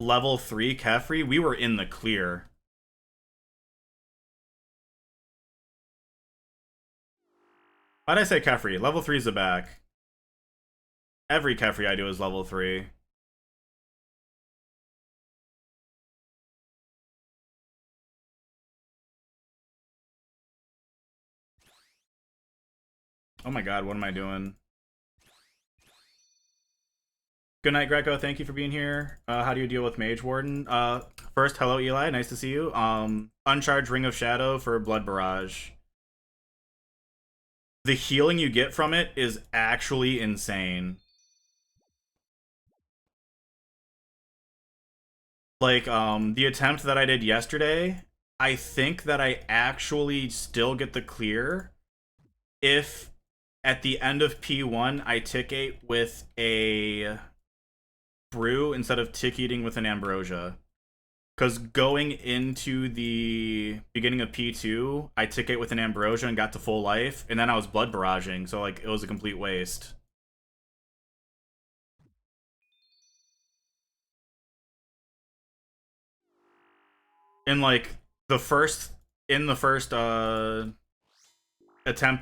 level 3 Kefri, we were in the clear. Why'd I say Kefri? Level 3 is the back. Every Kefri I do is level 3. Oh my god, what am I doing? Good night, Greco. Thank you for being here. How do you deal with Mage Warden? First, hello, Eli. Nice to see you. Uncharged Ring of Shadow for Blood Barrage. The healing you get from it is actually insane. Like, the attempt that I did yesterday, I think that I actually still get the clear if at the end of P1 I tick-8 with a brew instead of tick-eating with an ambrosia. Because going into the beginning of P2, I tick-8 with an ambrosia and got to full life, and then I was blood barraging, so like it was a complete waste. In like the first attempt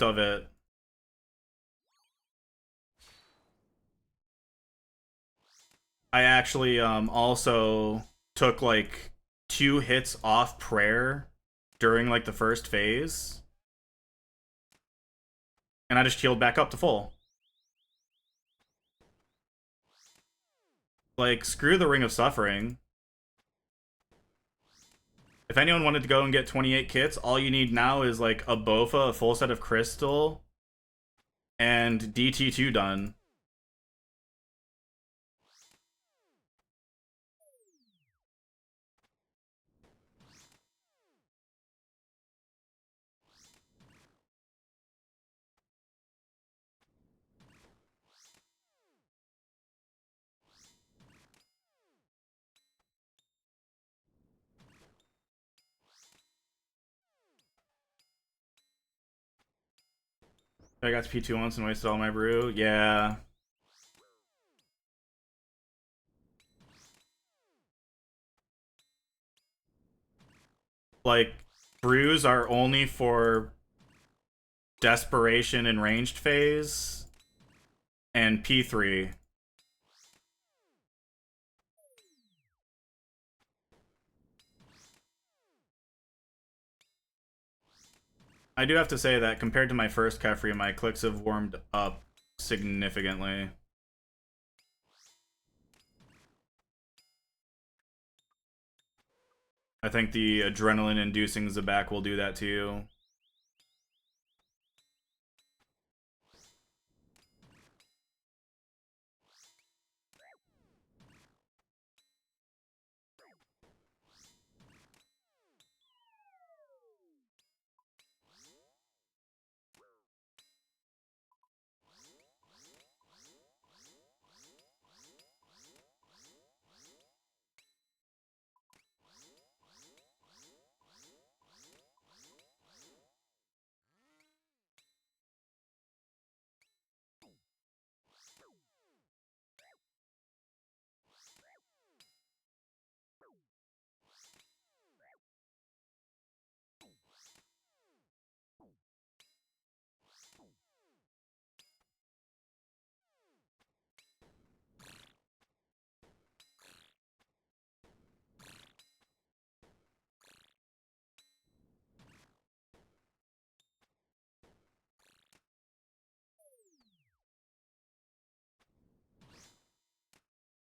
of it, I actually also took like 2 hits off prayer during like the first phase, and I just healed back up to full. Like, screw the Ring of Suffering. If anyone wanted to go and get 28 kits, all you need now is like a Bofa, a full set of Crystal, and DT2 done. I got to P2 once and wasted all my brew. Yeah. Like, brews are only for desperation and ranged phase and P3. I do have to say that compared to my first Kefri, my clicks have warmed up significantly. I think the adrenaline-inducing Zabak will do that to you.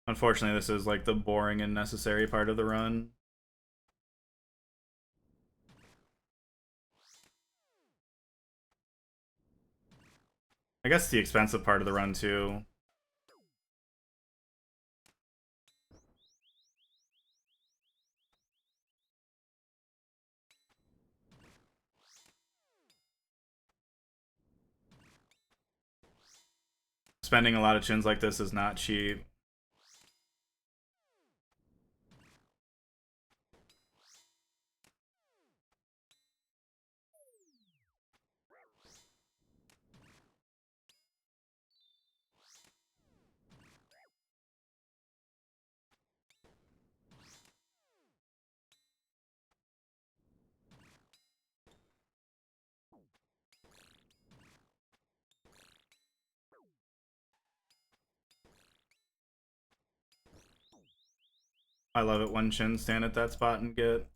Unfortunately, this is like the boring and necessary part of the run. I guess the expensive part of the run too. Spending a lot of chins like this is not cheap. I love it when chins stand at that spot and get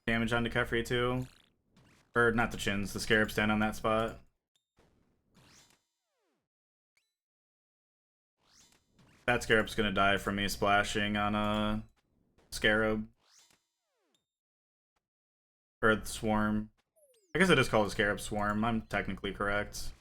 damage onto Kefri too. Or not the chins, the scarab stand on that spot. That scarab's gonna die from me splashing on a scarab. Or the swarm. I guess it is called a scarab swarm. I'm technically correct.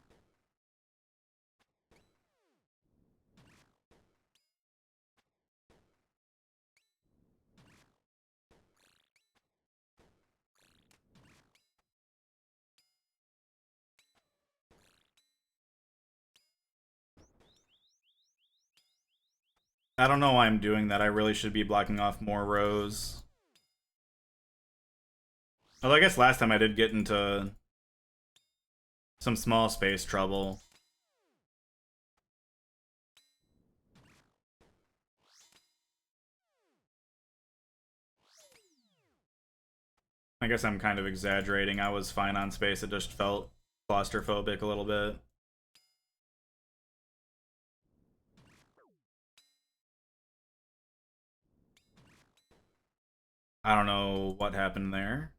I don't know why I'm doing that. I really should be blocking off more rows. Although I guess last time I did get into some small space trouble. I guess I'm kind of exaggerating. I was fine on space. It just felt claustrophobic a little bit. I don't know what happened there.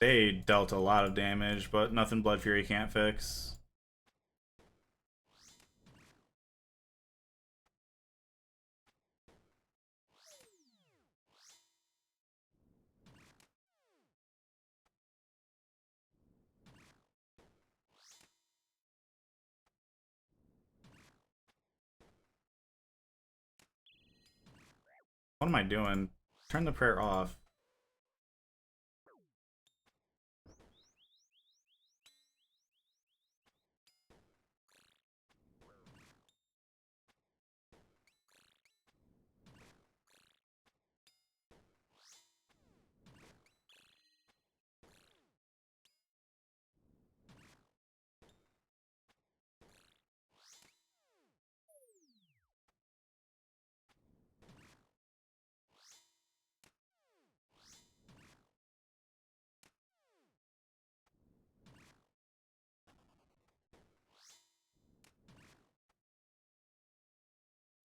They dealt a lot of damage, but nothing Blood Fury can't fix. What am I doing? Turn the prayer off.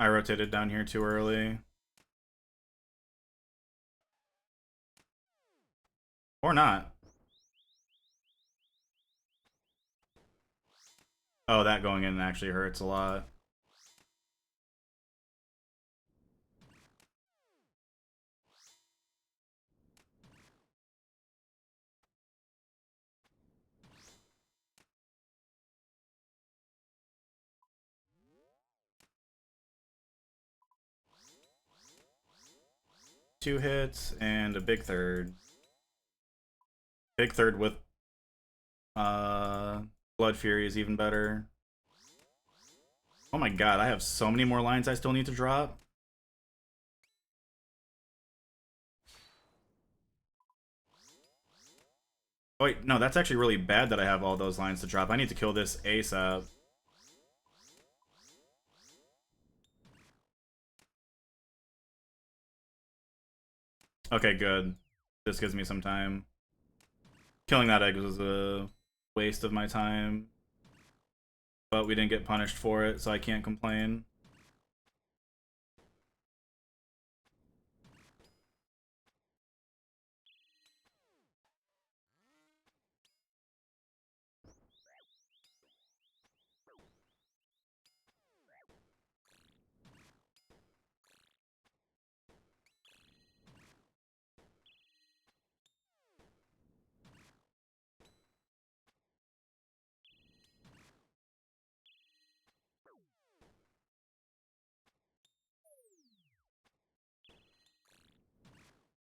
I rotated down here too early. Or not. Oh, that going in actually hurts a lot. Two hits and a big third. Big third with Blood Fury is even better. Oh my god, I have so many more lines I still need to drop. Oh, wait, no, that's actually really bad that I have all those lines to drop. I need to kill this ASAP. Okay, good. This gives me some time. Killing that egg was a waste of my time. But we didn't get punished for it, so I can't complain.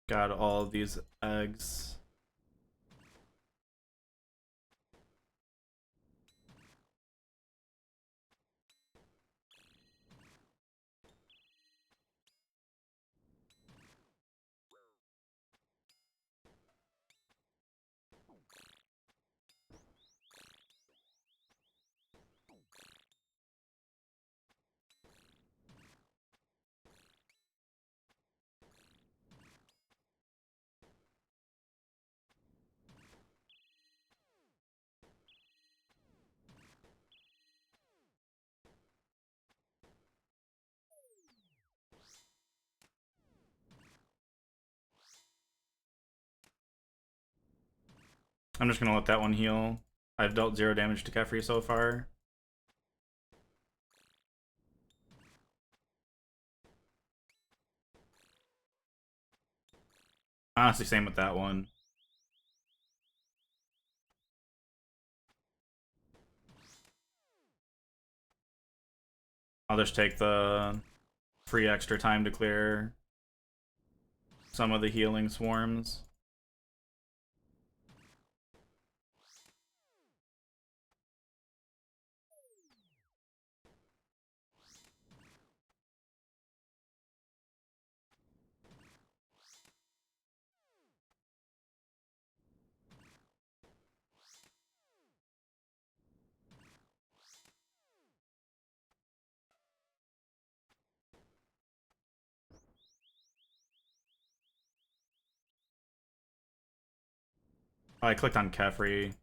Got all of these eggs. I'm just gonna let that one heal. I've dealt 0 damage to Kefri so far. Honestly, same with that one. I'll just take the free extra time to clear some of the healing swarms. Oh, I clicked on Kefri.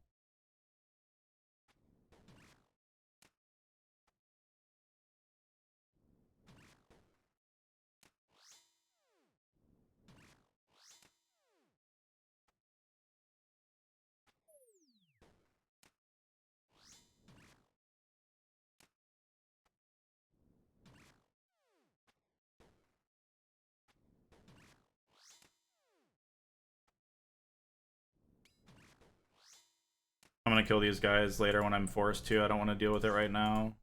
I'm gonna kill these guys later when I'm forced to. I don't want to deal with it right now.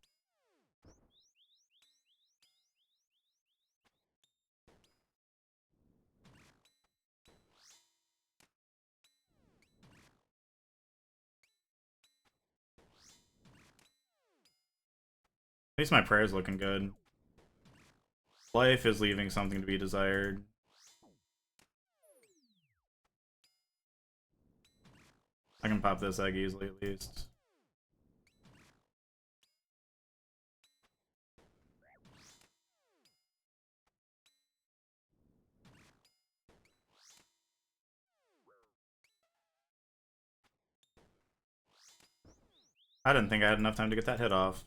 At least my prayer's looking good. Life is leaving something to be desired. I can pop this egg easily at least. I didn't think I had enough time to get that hit off.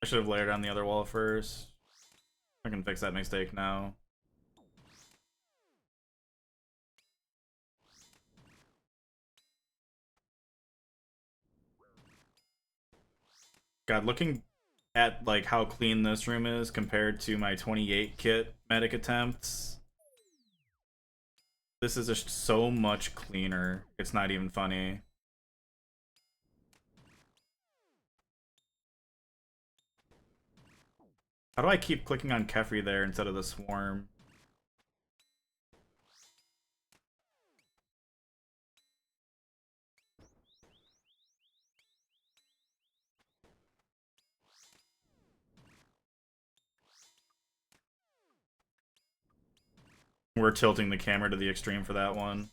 I should have layered on the other wall first. I can fix that mistake now. God, looking at like how clean this room is compared to my 28 kit medic attempts, this is just so much cleaner. It's not even funny. How do I keep clicking on Kefri there instead of the swarm? We're tilting the camera to the extreme for that one.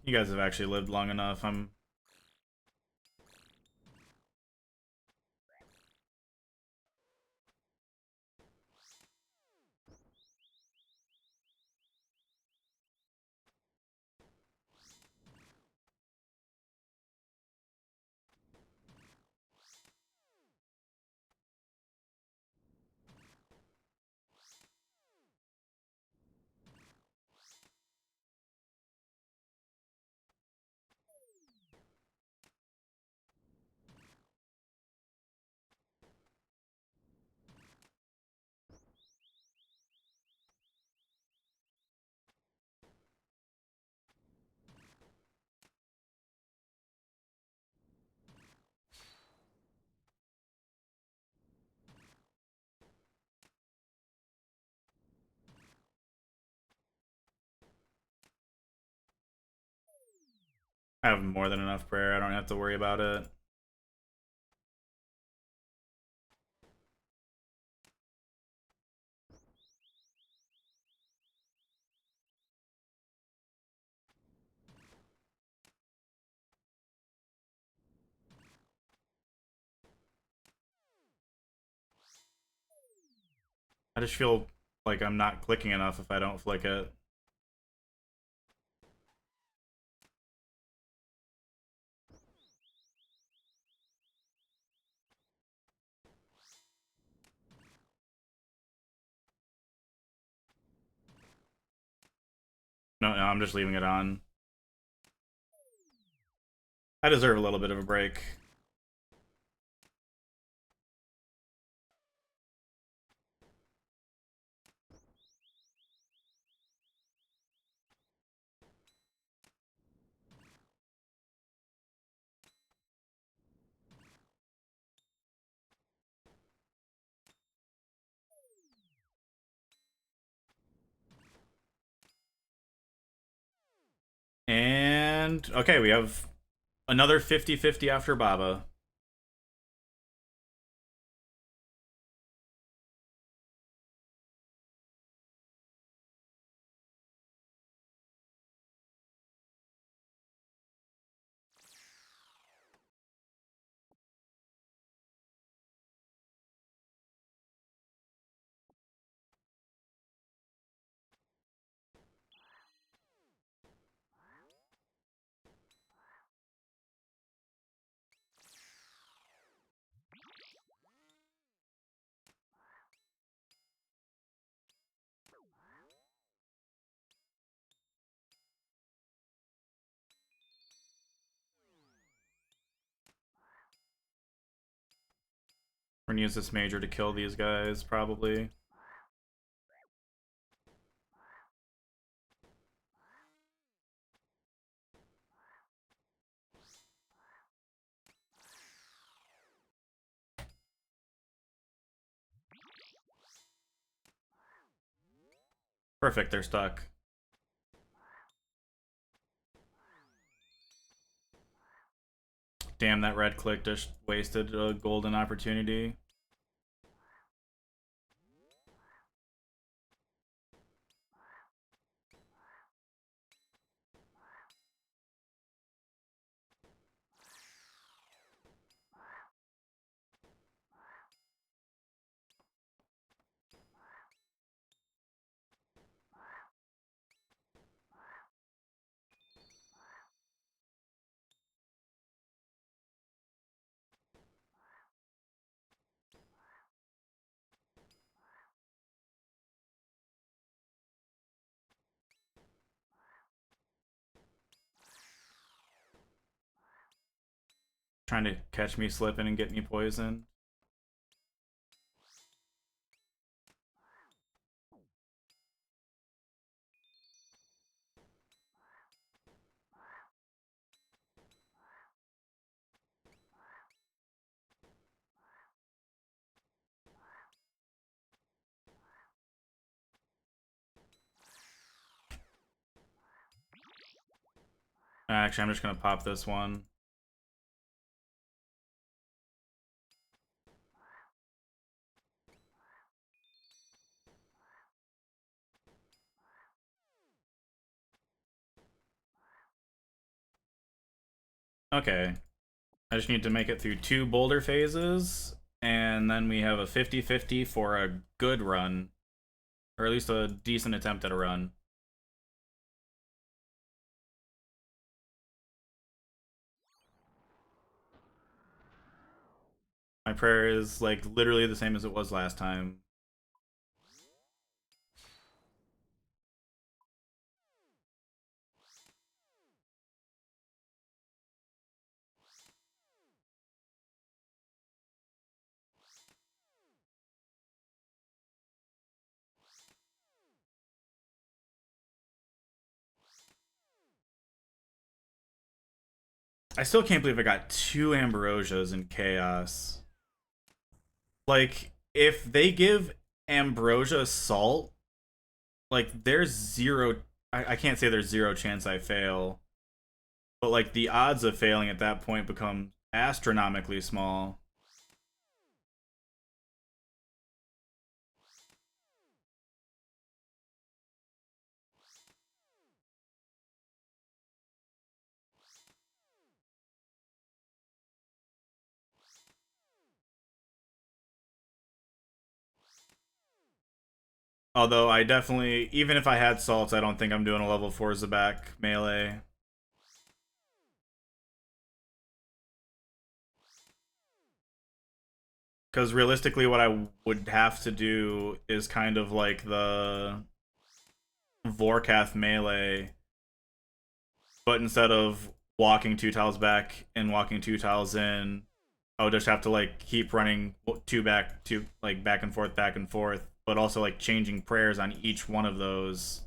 You guys have actually lived long enough. I have more than enough prayer. I don't have to worry about it. I just feel like I'm not clicking enough if I don't flick it. No, no, I'm just leaving it on. I deserve a little bit of a break. And okay, we have another 50-50 after Baba. We're gonna use this major to kill these guys, probably. Perfect, they're stuck. Damn, that red click just wasted a golden opportunity. Trying to catch me slipping and get me poisoned. Actually, I'm just gonna pop this one. Okay. I just need to make it through 2 boulder phases, and then we have a 50-50 for a good run. Or at least a decent attempt at a run. My prayer is like literally the same as it was last time. I still can't believe I got 2 Ambrosias in Chaos. Like, if they give Ambrosia Salt, like, there's zero. I can't say there's zero chance I fail. But like the odds of failing at that point become astronomically small. Although I definitely, even if I had salts, I don't think I'm doing a level 4 Zabak melee. Because realistically, what I would have to do is kind of like the Vorkath melee, but instead of walking 2 tiles back and walking 2 tiles in, I would just have to like keep running two like back and forth, but also like changing prayers on each one of those,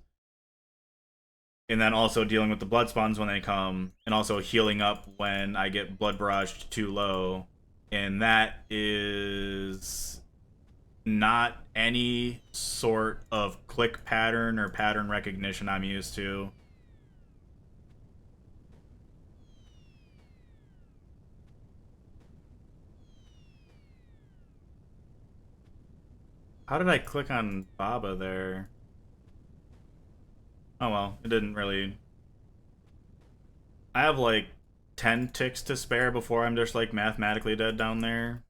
and then also dealing with the blood spawns when they come, and also healing up when I get blood barraged too low, and that is not any sort of click pattern or pattern recognition I'm used to. How did I click on Baba there? Oh well, it didn't really. I have like 10 ticks to spare before I'm just like mathematically dead down there.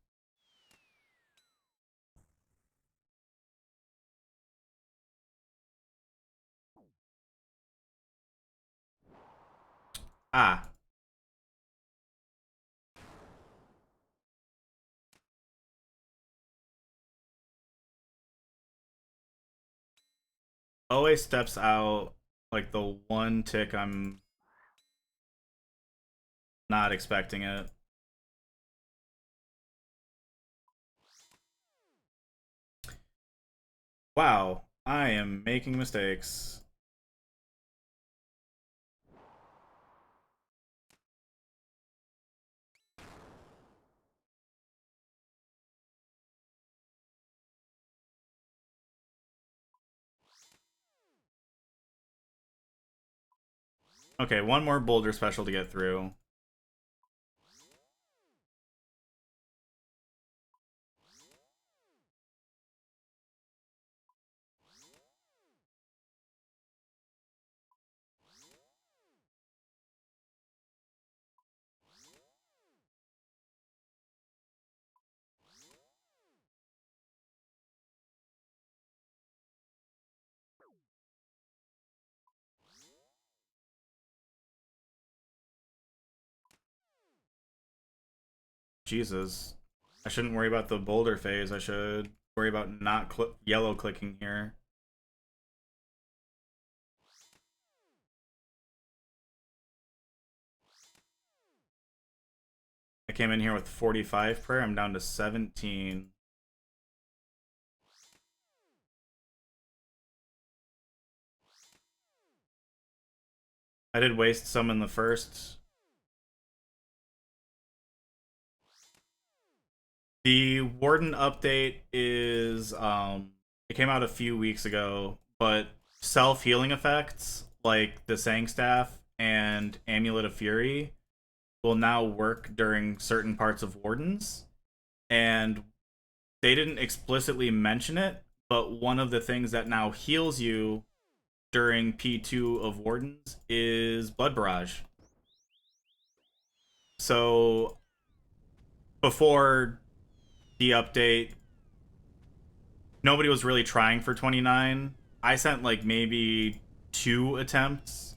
Ah, always steps out like the one tick I'm not expecting it. Wow, I am making mistakes. Okay, one more boulder special to get through. Jesus. I shouldn't worry about the boulder phase. I should worry about not yellow clicking here. I came in here with 45 prayer. I'm down to 17. I did waste some in the first. The Warden update is it came out a few weeks ago, but self-healing effects like the Sang Staff and Amulet of Fury will now work during certain parts of Wardens. And they didn't explicitly mention it, but one of the things that now heals you during P2 of Wardens is Blood Barrage. So before the update, nobody was really trying for 29. I sent like maybe 2 attempts,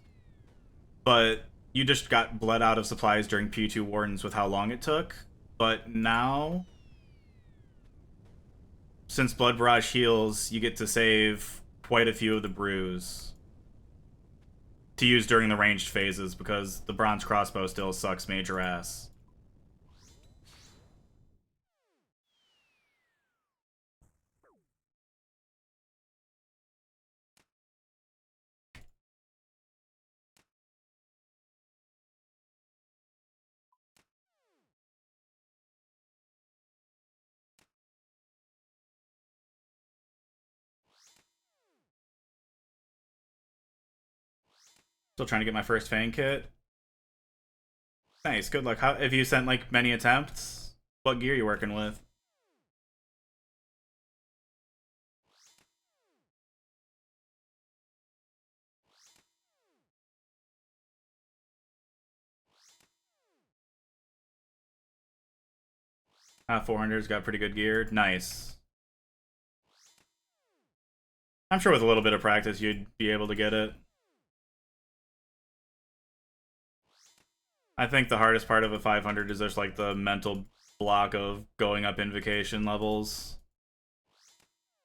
but you just got bled out of supplies during P2 Wardens with how long it took. But now, since Blood Barrage heals, you get to save quite a few of the brews to use during the ranged phases because the bronze crossbow still sucks major ass. Still trying to get my first Fang kit. Nice, good luck. How if you sent like many attempts? What gear you working with? 400's got pretty good gear. Nice. I'm sure with a little bit of practice you'd be able to get it. I think the hardest part of a 500 is just like the mental block of going up invocation levels.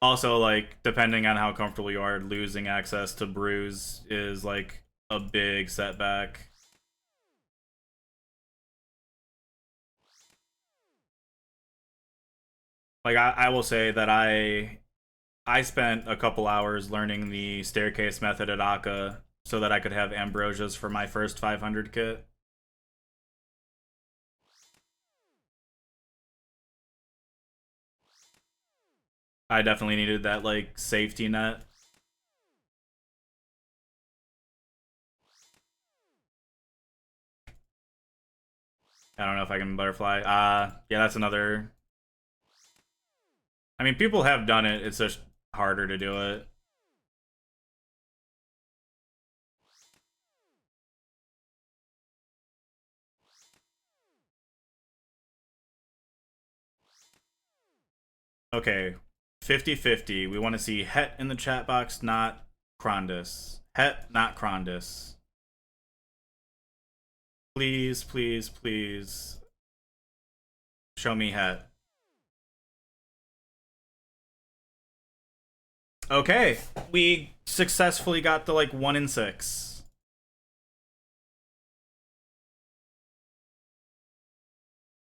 Also, like, depending on how comfortable you are, losing access to brews is like a big setback. Like I will say that I spent a couple hours learning the staircase method at Akka so that I could have ambrosias for my first 500 kit. I definitely needed that like safety net. I don't know if I can butterfly. Yeah, that's another. I mean, people have done it. It's just harder to do it. Okay, 50-50. We want to see Het in the chat box, not Krondus. Het, not Krondus. Please, please, please. Show me Het. Okay, we successfully got the like 1 in 6.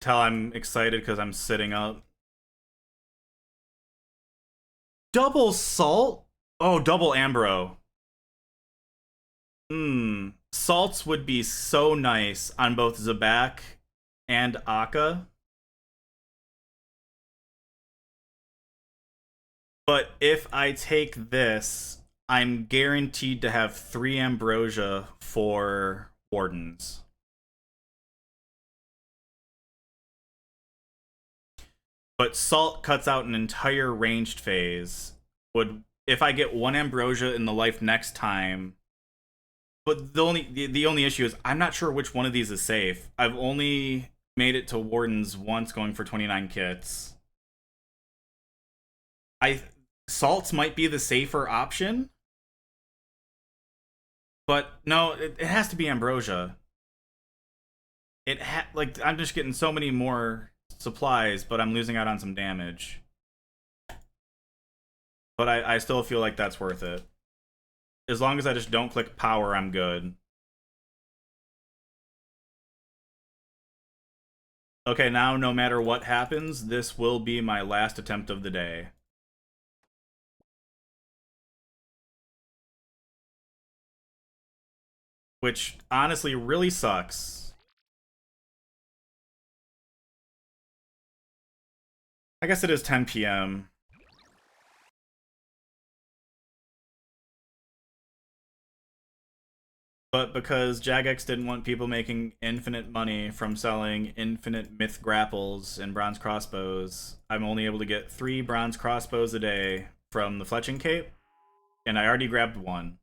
Tell I'm excited because I'm sitting up. Double salt? Oh, double Ambro. Salts would be so nice on both Zabak and Akka. But if I take this, I'm guaranteed to have 3 Ambrosia for Wardens. But Salt cuts out an entire ranged phase. Would if I get 1 Ambrosia in the life next time. But the only issue is I'm not sure which one of these is safe. I've only made it to Wardens once going for 29 kits. Salts might be the safer option. But no, it has to be Ambrosia. Like I'm just getting so many more supplies, but I'm losing out on some damage. But I still feel like that's worth it. As long as I just don't click power, I'm good. Okay, now no matter what happens, this will be my last attempt of the day. Which honestly really sucks. I guess it is 10 p.m. But because Jagex didn't want people making infinite money from selling infinite myth grapples and bronze crossbows, I'm only able to get 3 bronze crossbows a day from the fletching cape, and I already grabbed 1.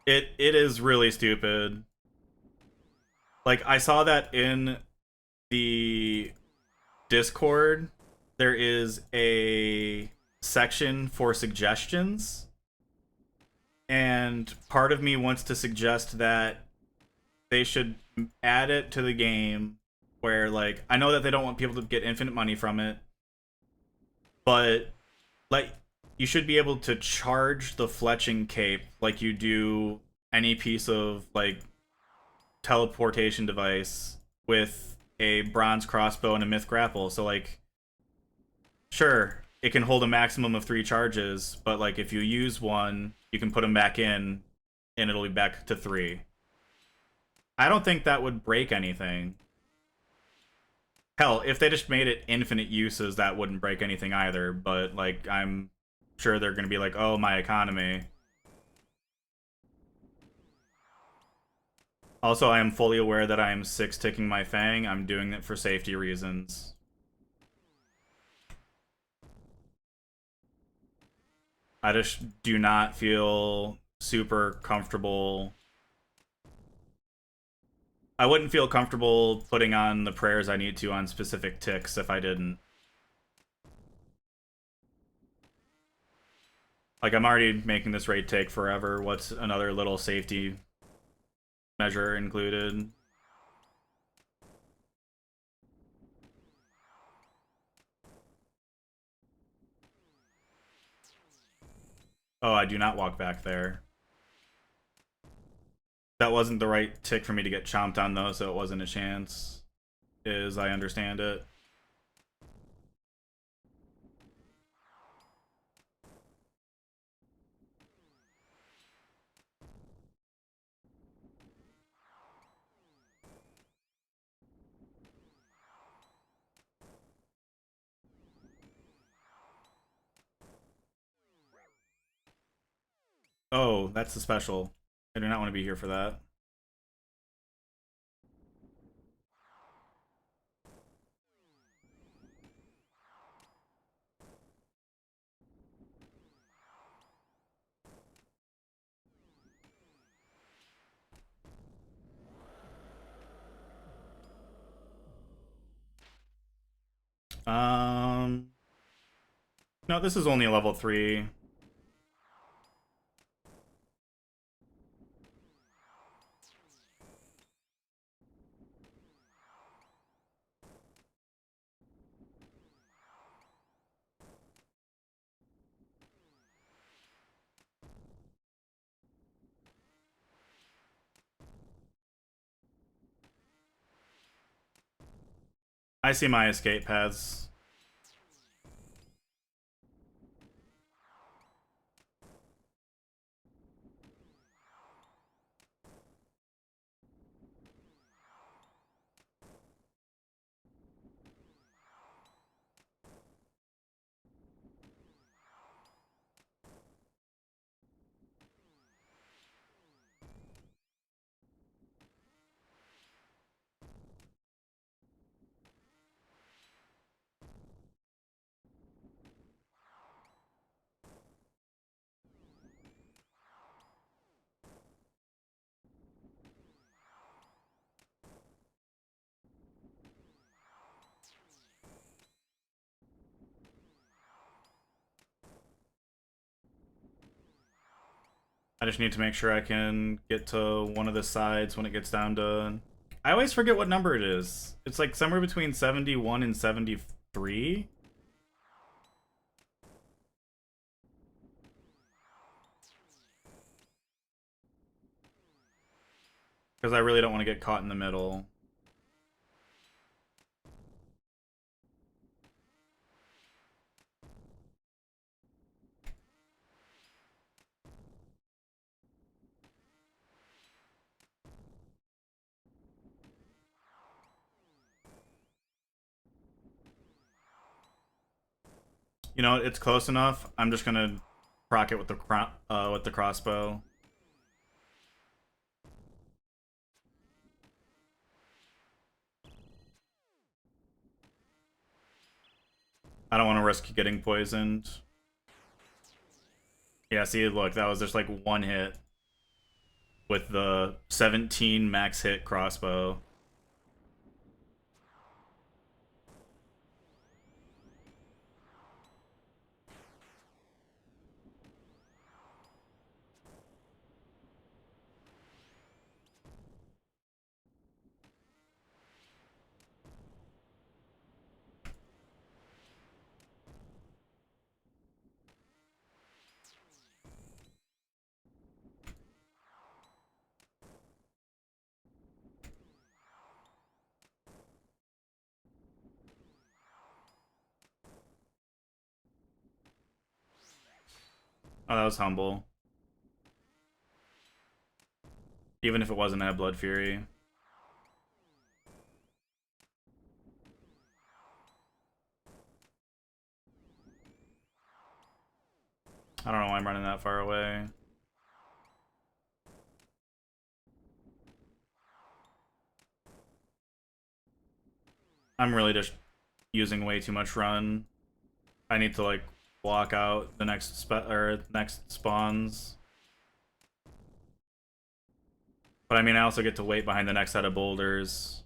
It is really stupid. Like I saw that in the Discord, there is a section for suggestions, and part of me wants to suggest that they should add it to the game where like I know that they don't want people to get infinite money from it, but like you should be able to charge the fletching cape like you do any piece of like teleportation device with a bronze crossbow and a myth grapple. So like sure, it can hold a maximum of 3 charges, but like if you use one, you can put them back in, and it'll be back to 3. I don't think that would break anything. Hell, if they just made it infinite uses, that wouldn't break anything either. But like, I'm sure they're gonna be like, oh, my economy. Also, I am fully aware that I am 6-ticking my Fang. I'm doing it for safety reasons. I just do not feel super comfortable. I wouldn't feel comfortable putting on the prayers I need to on specific ticks if I didn't. Like, I'm already making this raid take forever. What's another little safety measure included? Oh, I do not walk back there. That wasn't the right tick for me to get chomped on, though, so it wasn't a chance, as I understand it. Oh, that's the special. I do not want to be here for that. Um, no, this is only a level 3. I see my escape paths. I just need to make sure I can get to one of the sides when it gets down to... I always forget what number it is. It's like somewhere between 71 and 73. Because I really don't want to get caught in the middle. You know, it's close enough. I'm just gonna proc it with the crossbow. I don't want to risk getting poisoned. Yeah, see, look, that was just like one hit with the 17 max hit crossbow. Oh, that was humble. Even if it wasn't at Blood Fury. I don't know why I'm running that far away. I'm really just using way too much run. I need to like walk out the next spawns. But I mean, I also get to wait behind the next set of boulders.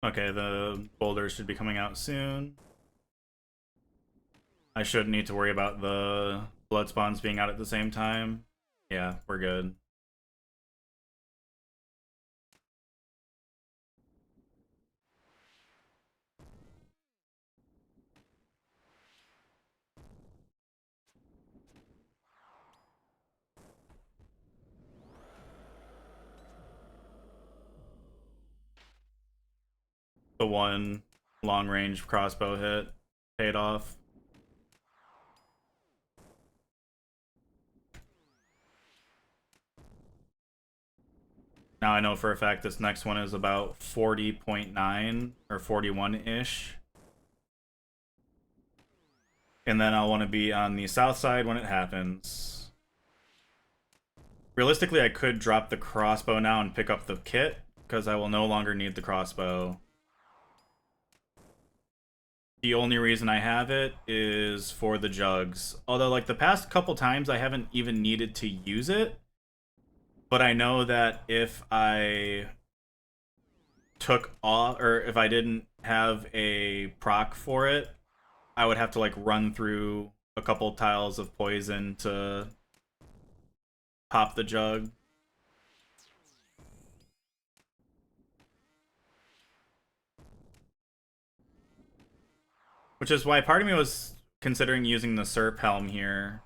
Okay, the boulders should be coming out soon. I shouldn't need to worry about the blood spawns being out at the same time. Yeah, we're good. The one long-range crossbow hit paid off. Now I know for a fact this next one is about 40.9 or 41-ish. And then I'll want to be on the south side when it happens. Realistically, I could drop the crossbow now and pick up the kit, because I will no longer need the crossbow. The only reason I have it is for the jugs. Although, like, the past couple times I haven't even needed to use it. But I know that if I took off, or if I didn't have a proc for it, I would have to, like, run through a couple tiles of poison to pop the jug. Which is why part of me was considering using the Serp Helm here.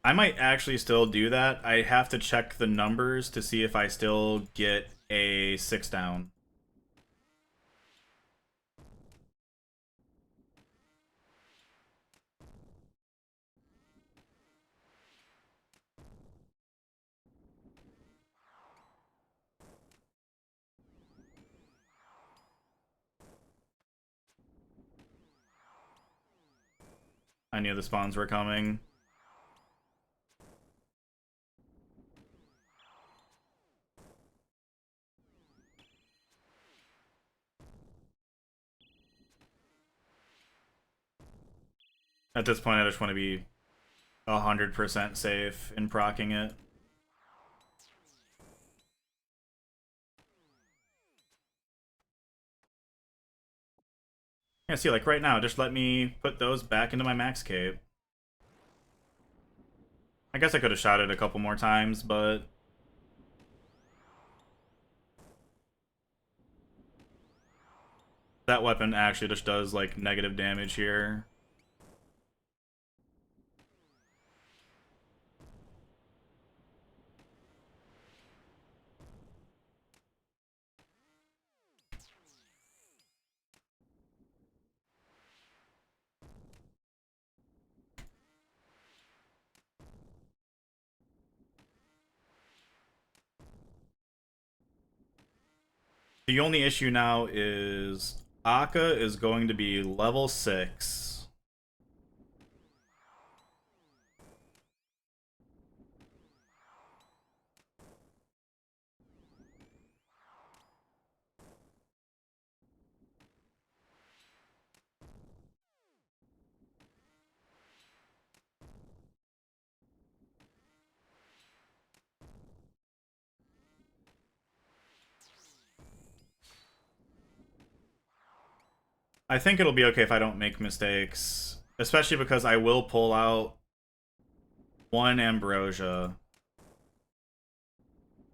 I might actually still do that. I have to check the numbers to see if I still get a 6 down. I knew the spawns were coming. At this point, I just want to be 100% safe in proccing it. Yeah, see, like right now, just let me put those back into my max cape. I guess I could have shot it a couple more times, but that weapon actually just does, like, negative damage here. The only issue now is Akka is going to be level 6. I think it'll be okay if I don't make mistakes, especially because I will pull out one ambrosia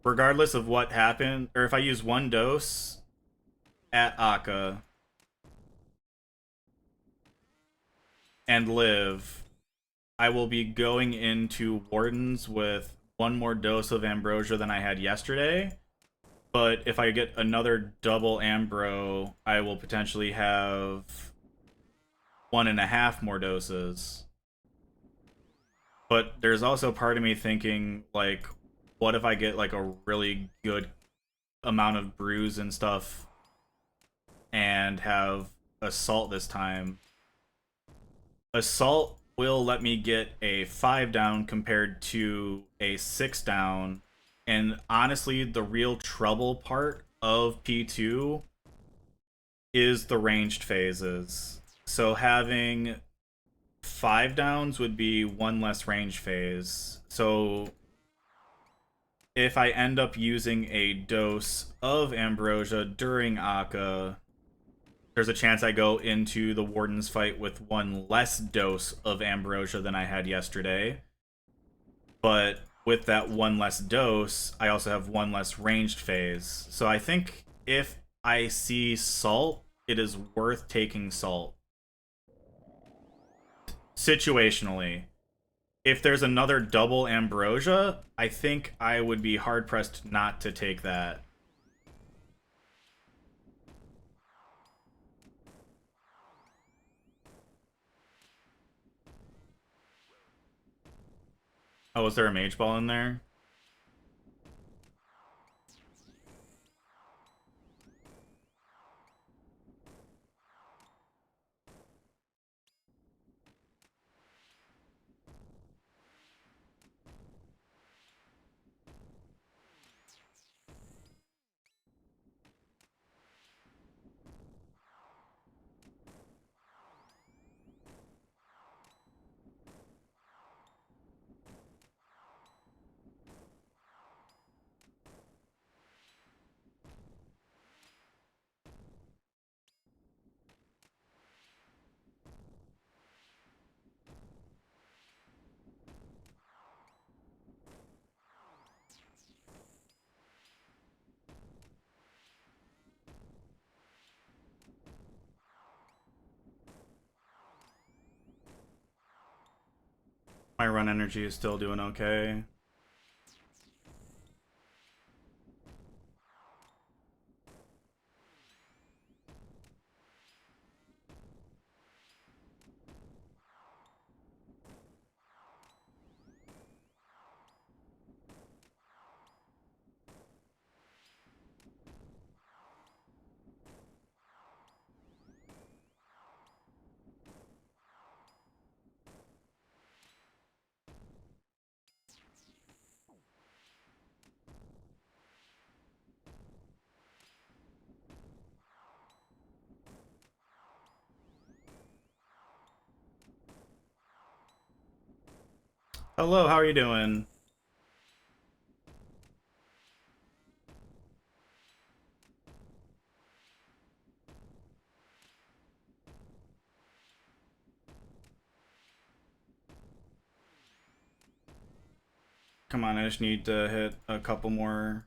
regardless of what happened, or if I use one dose at Akka and live, I will be going into Wardens with one more dose of ambrosia than I had yesterday. But if I get another double ambro, I will potentially have 1.5 more doses. But there's also part of me thinking, like, what if I get like a really good amount of brews and stuff and have assault this time? Assault will let me get a 5 down compared to a 6 down. And honestly, the real trouble part of P2 is the ranged phases. So having 5 downs would be one less range phase. So if I end up using a dose of ambrosia during Akka, there's a chance I go into the Warden's fight with one less dose of ambrosia than I had yesterday. But with that one less dose, I also have one less ranged phase. So I think if I see salt, it is worth taking salt. Situationally. If there's another double ambrosia, I think I would be hard pressed not to take that. Oh, was there a mage ball in there? My run energy is still doing okay. Hello, how are you doing? Come on, I just need to hit a couple more.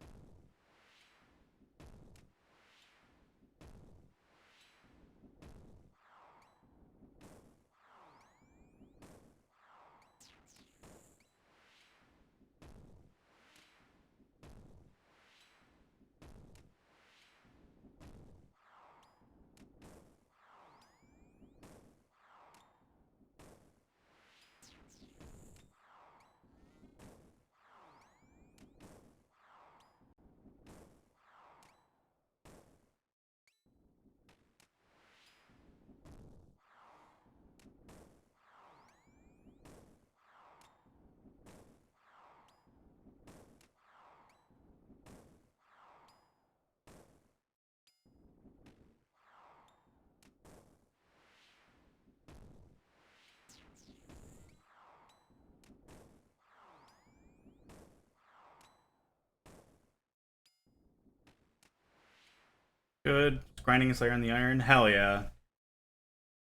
Good. Grinding a Slayer on the iron? Hell yeah.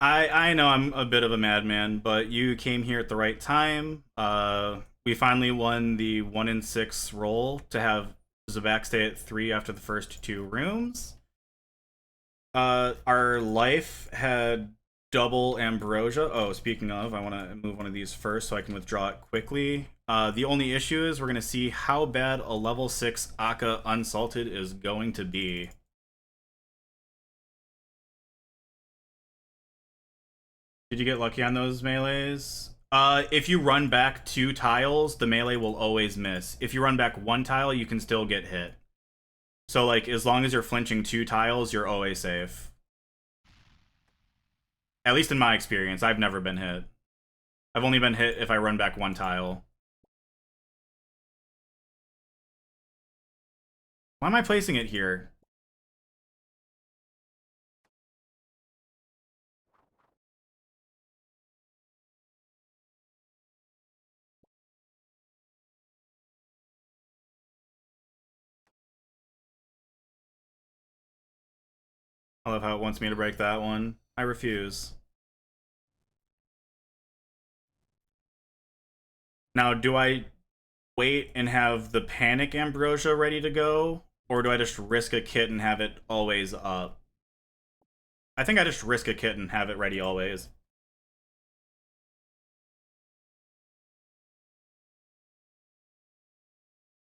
I know I'm a bit of a madman, but you came here at the right time. We finally won the 1 in 6 roll to have Zabak stay at 3 after the first 2 rooms. Our life had double ambrosia. Oh, speaking of, I want to move one of these first so I can withdraw it quickly. The only issue is we're going to see how bad a level 6 Akka Unsalted is going to be. Did you get lucky on those melees? If you run back 2 tiles, the melee will always miss. If you run back 1 tile, you can still get hit. So, like, as long as you're flinching 2 tiles, you're always safe. At least in my experience, I've never been hit. I've only been hit if I run back 1 tile. Why am I placing it here? I love how it wants me to break that one. I refuse. Now, do I wait and have the Panic Ambrosia ready to go? Or do I just risk a kit and have it always up? I think I just risk a kit and have it ready always.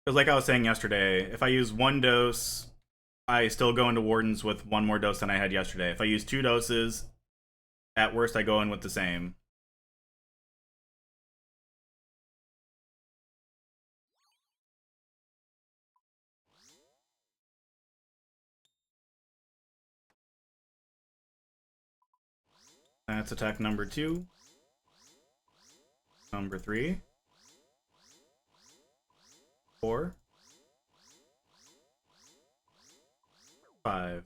Because like I was saying yesterday, if I use 1 dose, I still go into Wardens with 1 more dose than I had yesterday. If I use 2 doses, at worst I go in with the same. That's attack number 2. Number 3. 4. 5.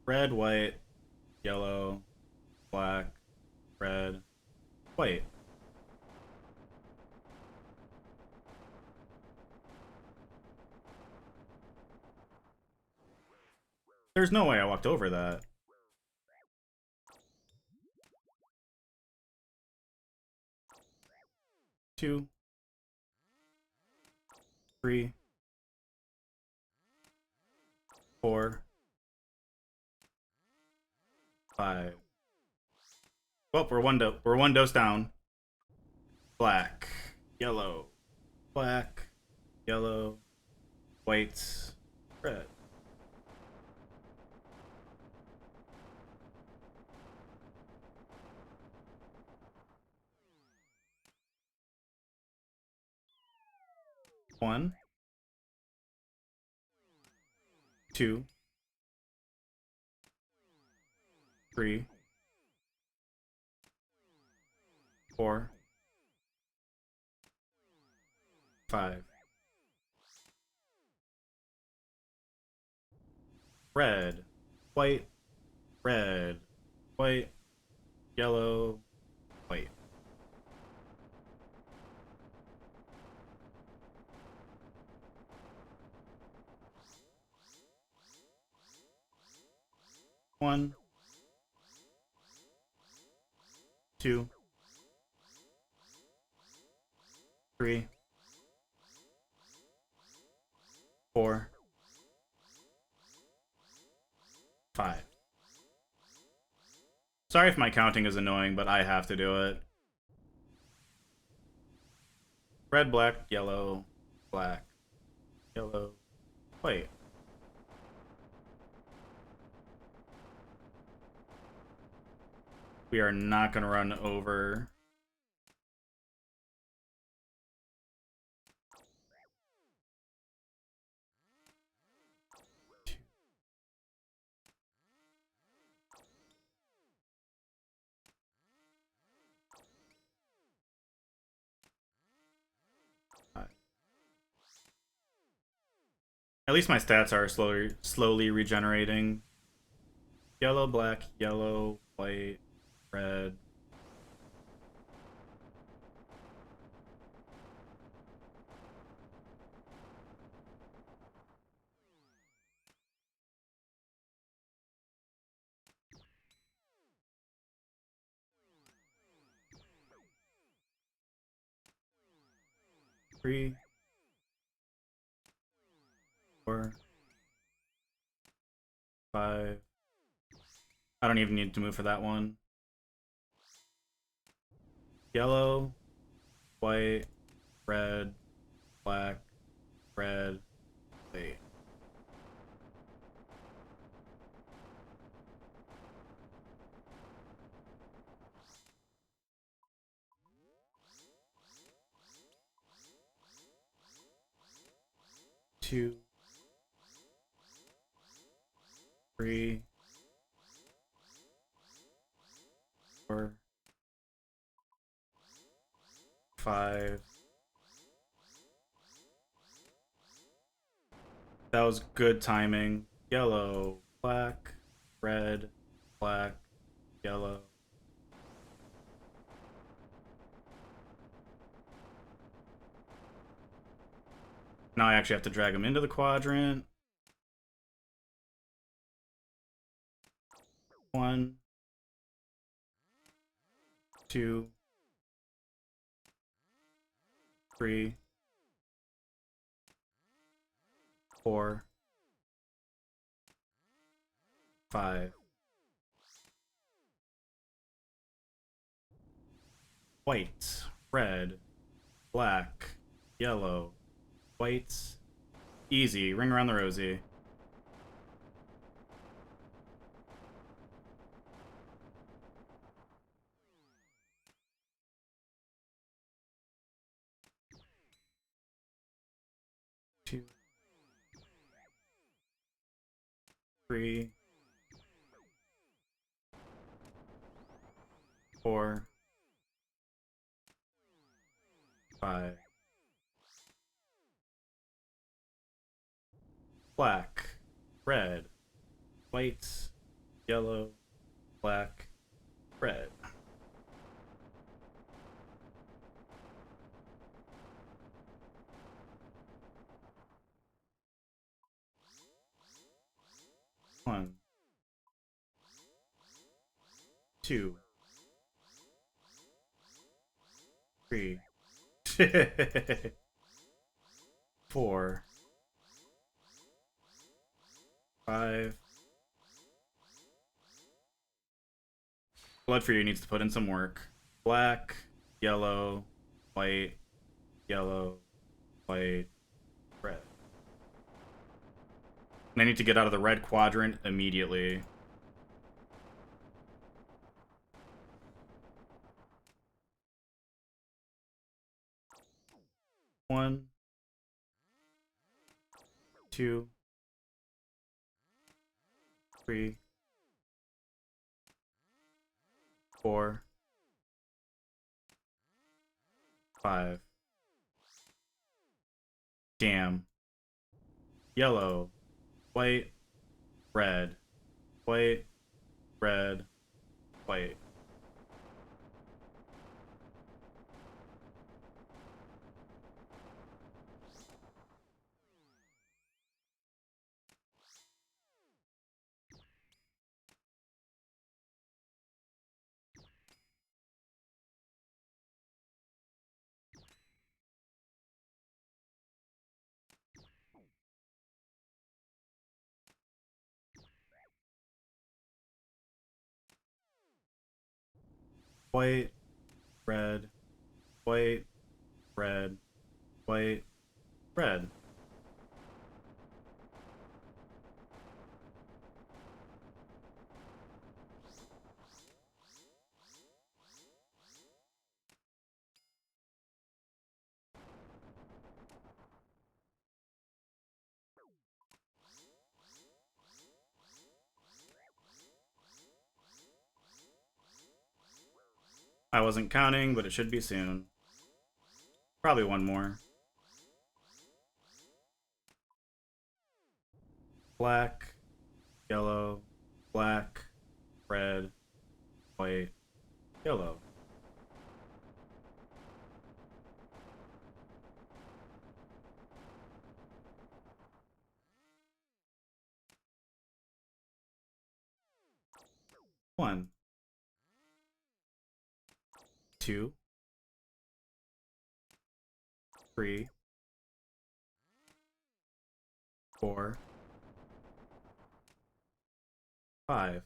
Red, white, yellow, black, red, white. There's no way I walked over that. Two, 3, 4, 5. Well, we're 1 dose down. Black, yellow, black, yellow, white, red. One, 2, 3, 4, 5. Red, white, red, white, yellow, white. One, 2, 3, 4, 5. Sorry if my counting is annoying, but I have to do it. Red, black, yellow, black, yellow, white. We are not going to run over. At least my stats are slowly regenerating. Yellow, black, yellow, white, red. 3, 4, 5. I don't even need to move for that one. Yellow, white, red, black, red, white. Two, 3, 4, 5. That was good timing. Yellow, black, red, black, yellow. Now I actually have to drag him into the quadrant. 1, 2, 3, 4, 5. White, red, black, yellow, white. Easy. Ring around the rosy. Two, 3, 4, 5. Black, red, white, yellow, black, red. One, 2, 3, 4, 5. Blood for you needs to put in some work. Black, yellow, white, yellow, white, red. And I need to get out of the red quadrant immediately. One, 2, 3, 4, 5. Damn. Yellow, white, red, white, red, white. White, red, white, red, white, red. I wasn't counting, but it should be soon. Probably one more. Black, yellow, black, red, white, yellow. One, 2, 3, 4, 5.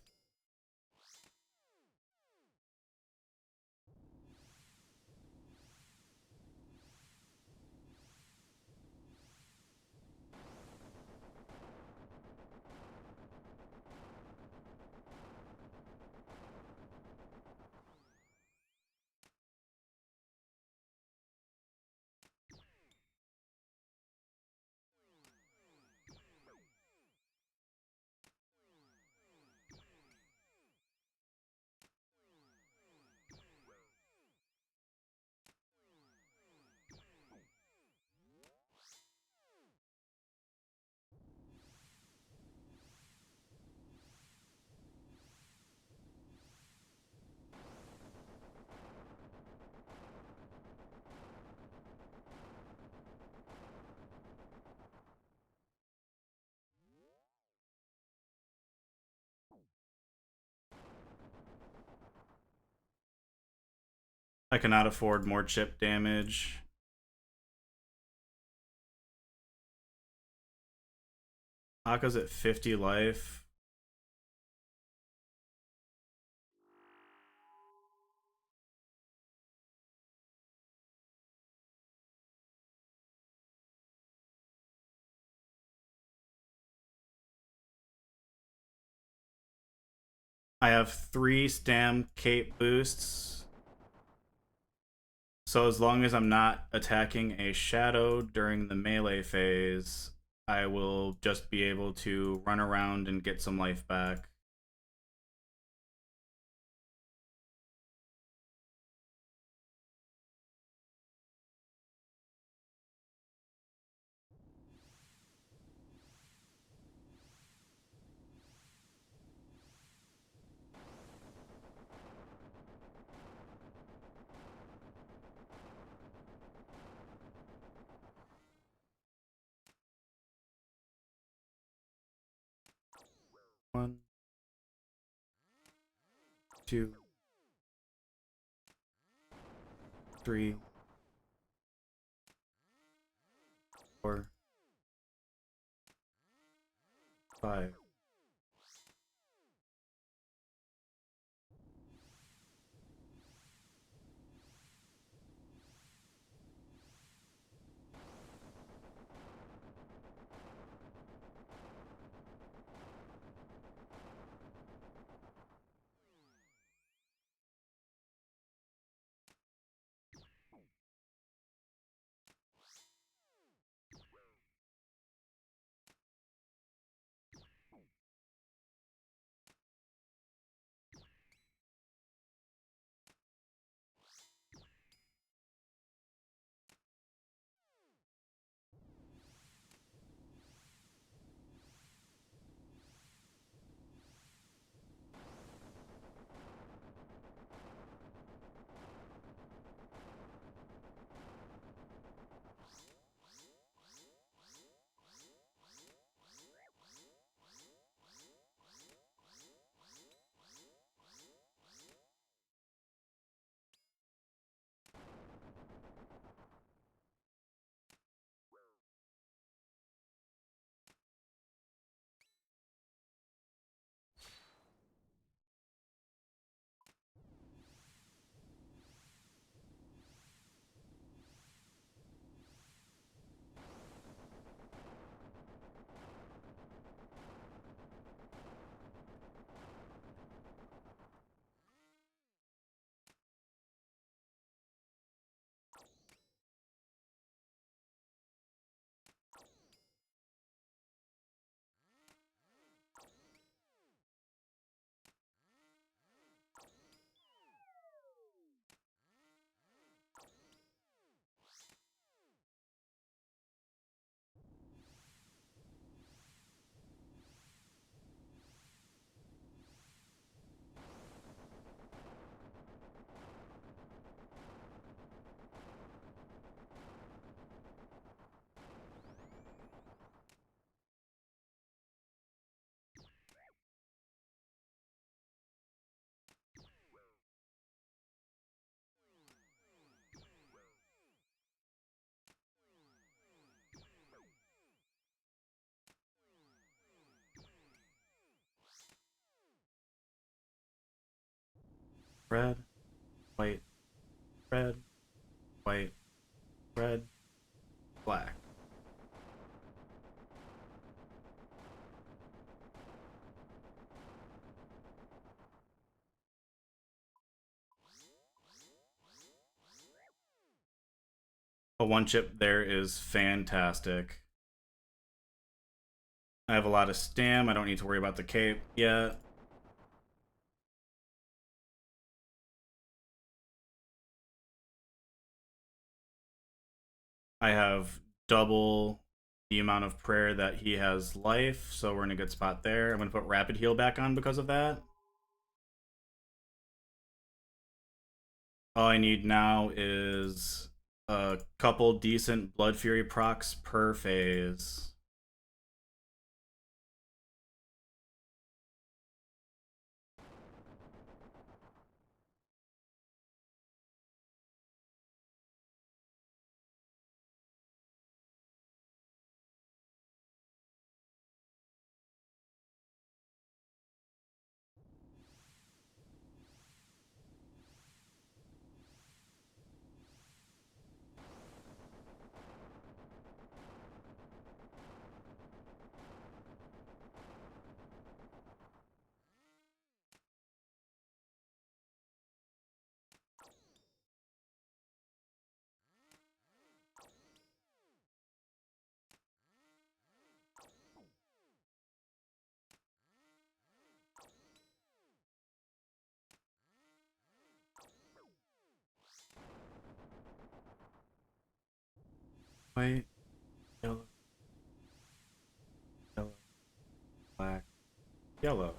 I cannot afford more chip damage. Aka's at 50 life. I have 3 stam cape boosts. So as long as I'm not attacking a shadow during the melee phase, I will just be able to run around and get some life back. One, 2, 3, 4, 5. red, white, red, white, red, black. A one chip there is fantastic. I have a lot of stam. I don't need to worry about the cape yet. I have double the amount of prayer that he has life, so we're in a good spot there. I'm going to put rapid heal back on because of that. All I need now is a couple decent Blood Fury procs per phase. White, yellow, yellow, black, yellow.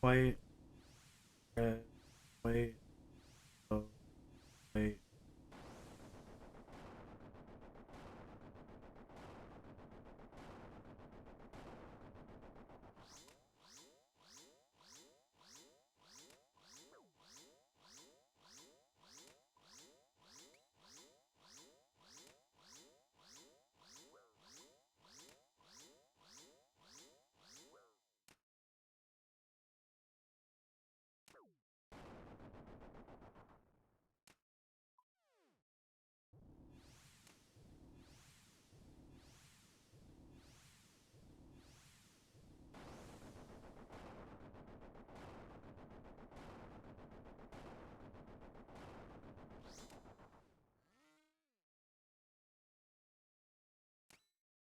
White, red, white, yellow, white.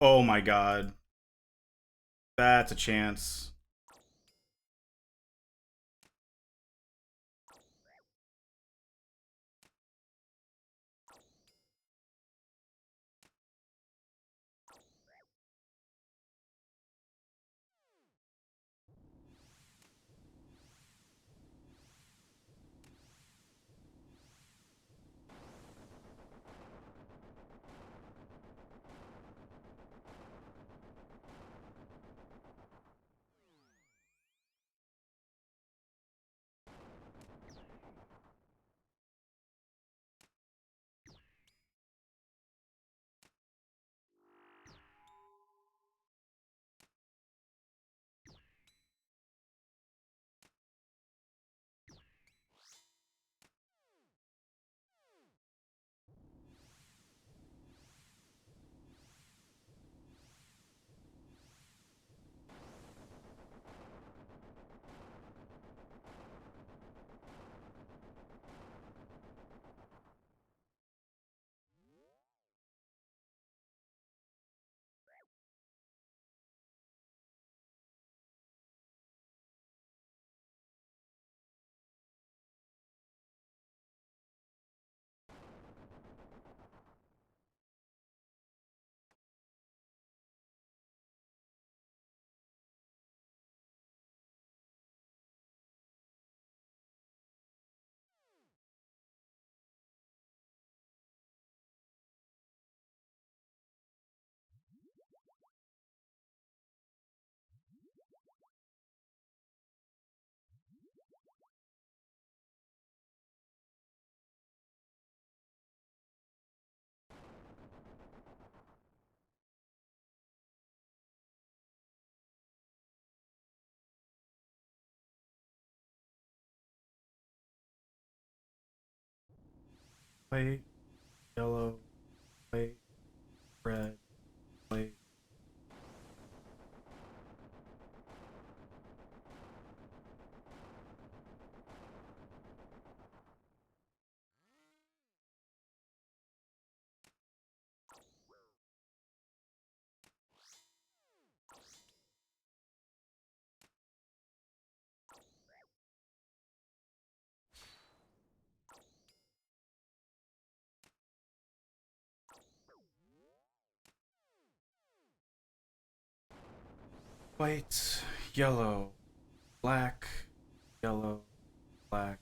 Oh my god. That's a chance. white, yellow, white, red, white. White, yellow, black, yellow, black.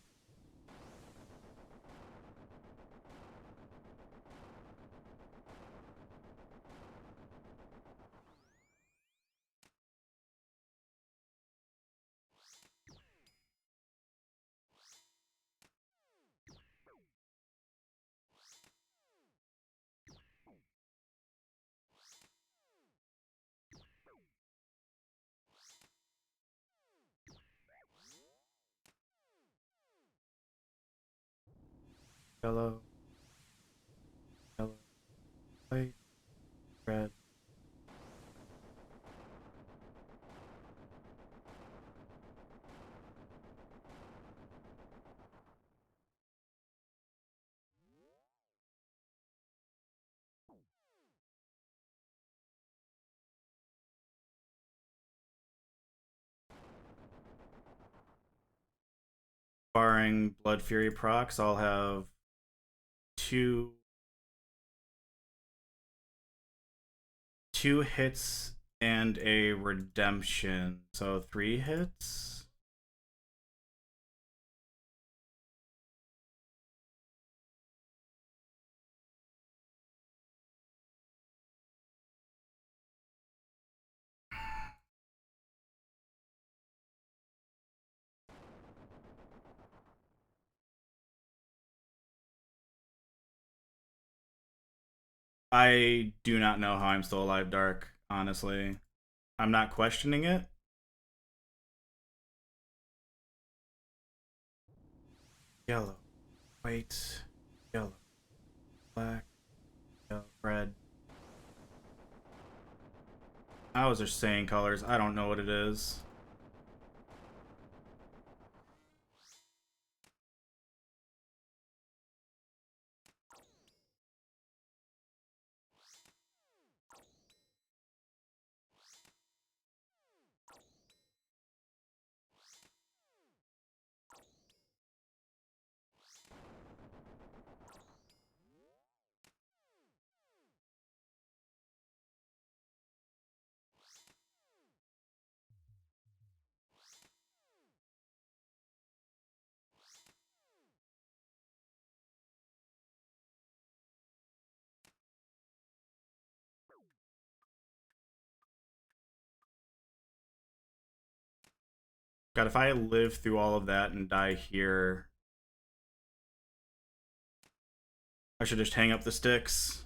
Yellow, yellow, white, red. Barring Blood Fury procs, I'll have two two hits and a redemption. So 3 hits. I do not know how I'm still alive, Dark, honestly. I'm not questioning it. Yellow, white, yellow, black, yellow, red. I was just saying colors. I don't know what it is. God, if I live through all of that and die here, I should just hang up the sticks.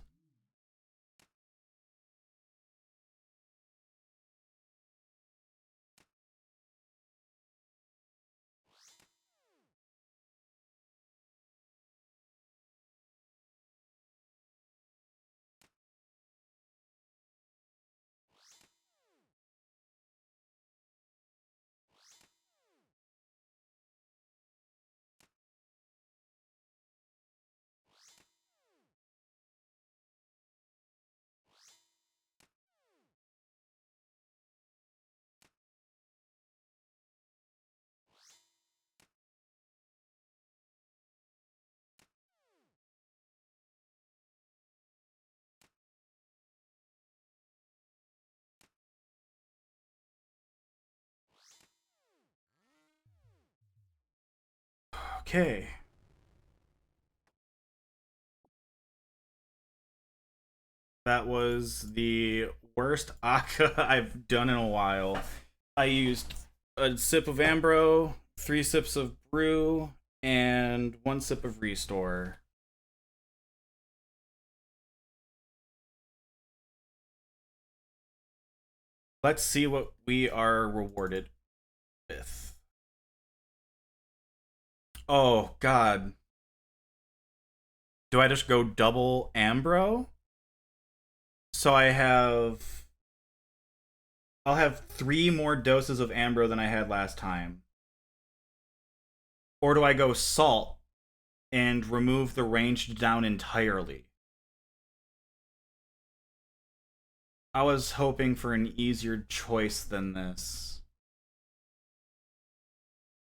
Okay. That was the worst Aka I've done in a while. I used a sip of Ambro, 3 sips of brew, and 1 sip of restore. Let's see what we are rewarded with. Oh, God. Do I just go double Ambro? So I'll have 3 more doses of Ambro than I had last time. Or do I go salt and remove the range down entirely? I was hoping for an easier choice than this.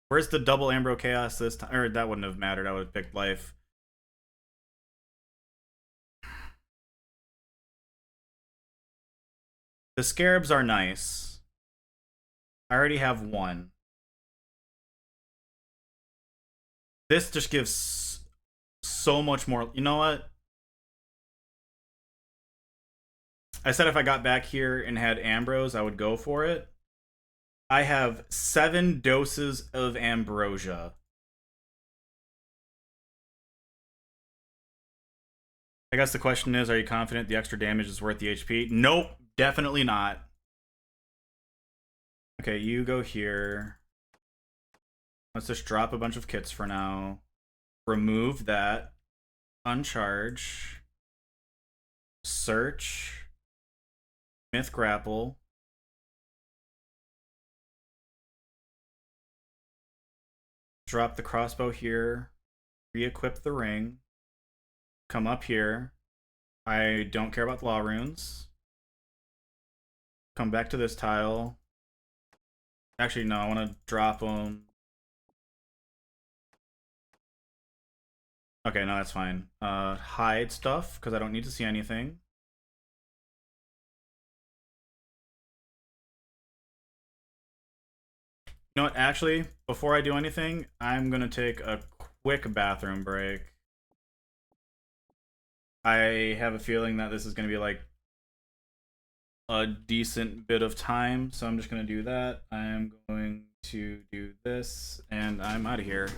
Where's the double Ambro Chaos this time? Or that wouldn't have mattered. I would have picked life. The scarabs are nice. I already have 1. This just gives so much more. You know what? I said if I got back here and had Ambrose, I would go for it. I have 7 doses of Ambrosia. I guess the question is, are you confident the extra damage is worth the HP? Nope, definitely not. Okay, you go here. Let's just drop a bunch of kits for now. Remove that. Uncharge. Search. Myth Grapple. Drop the crossbow here. Re-equip the ring. Come up here. I don't care about the law runes. Come back to this tile. Actually, no, I want to drop them. Okay, no, that's fine. Hide stuff, because I don't need to see anything. You know what, actually, before I do anything, I'm going to take a quick bathroom break. I have a feeling that this is going to be like a decent bit of time, so I'm just going to do that. I'm going to do this, and I'm out of here.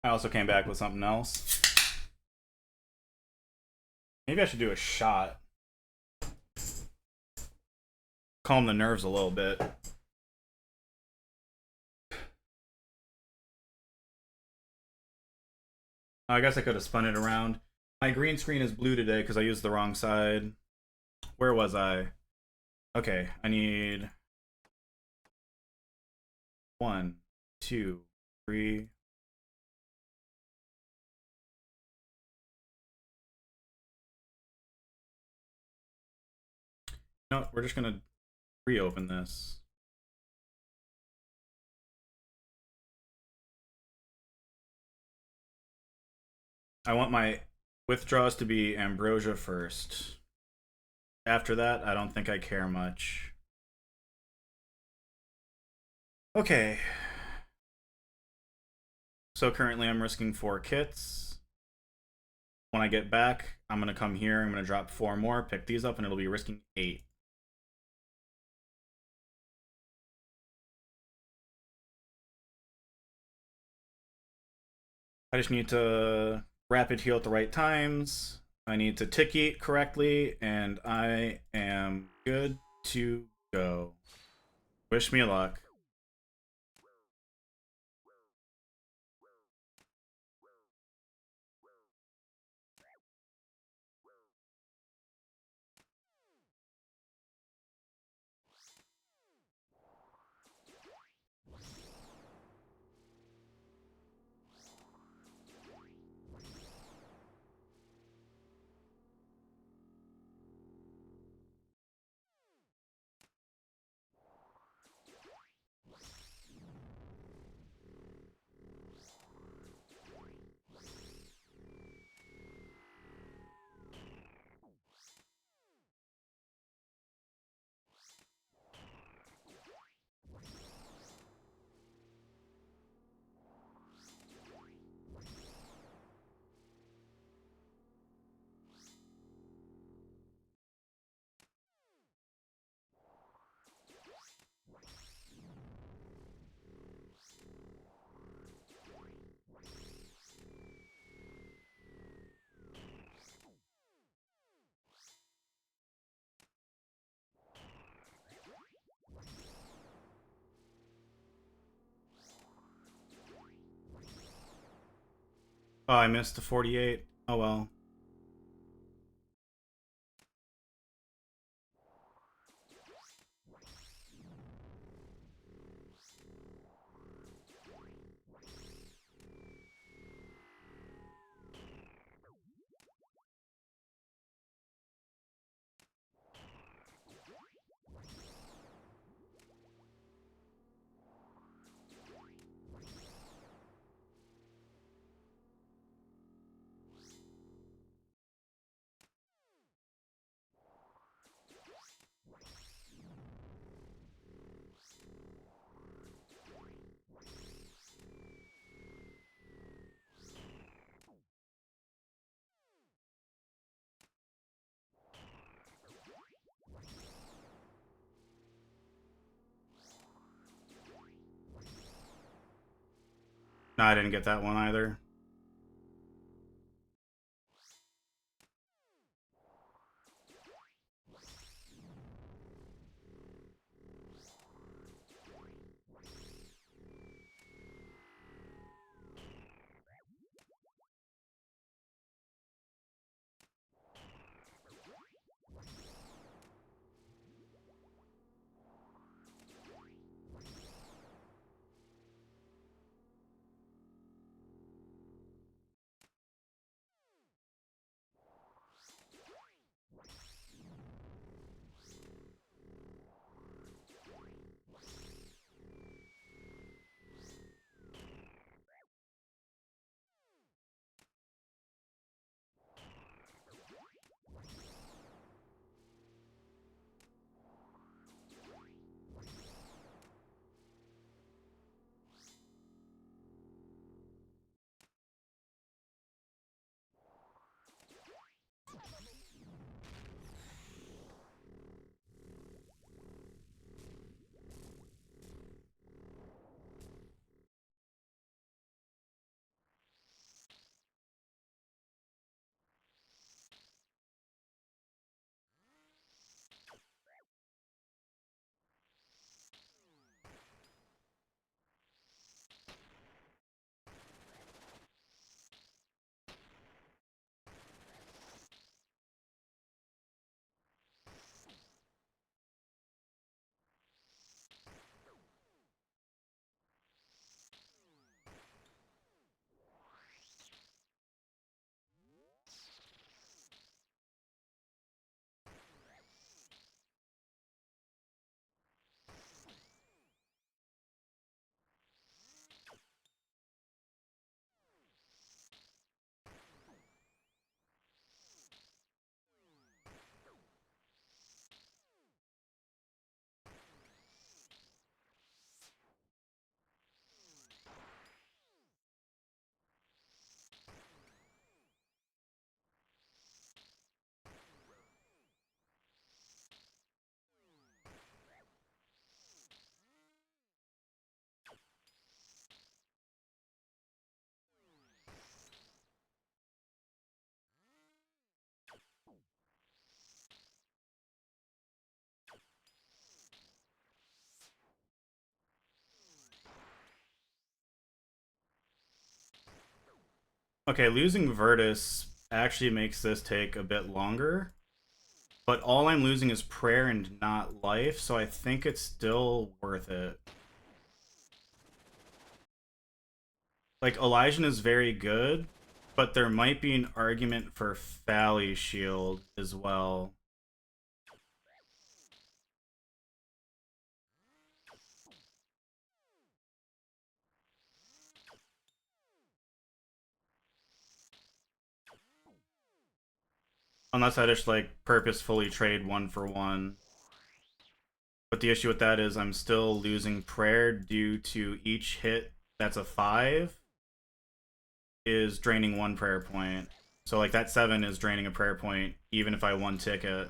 I also came back with something else. Maybe I should do a shot. Calm the nerves a little bit. I guess I could have spun it around. My green screen is blue today because I used the wrong side. Where was I? Okay, I need 1, 2, 3, No, we're just gonna reopen this. I want my withdraws to be Ambrosia first. After that, I don't think I care much. Okay. So currently I'm risking 4 kits. When I get back, I'm going to come here, I'm going to drop 4 more, pick these up, and it'll be risking 8. I just need to rapid heal at the right times. I need to tick eat correctly, and I am good to go. Wish me luck. Oh, I missed the 48. Oh well. No, I didn't get that one either. Okay, losing Virtus actually makes this take a bit longer, but all I'm losing is prayer and not life, so I think it's still worth it. Like, Elysian is very good, but there might be an argument for Fally Shield as well. Unless I just, like, purposefully trade one for one. But the issue with that is I'm still losing prayer due to each hit that's a 5 is draining one prayer point. So, like, that 7 is draining a prayer point even if I one ticket.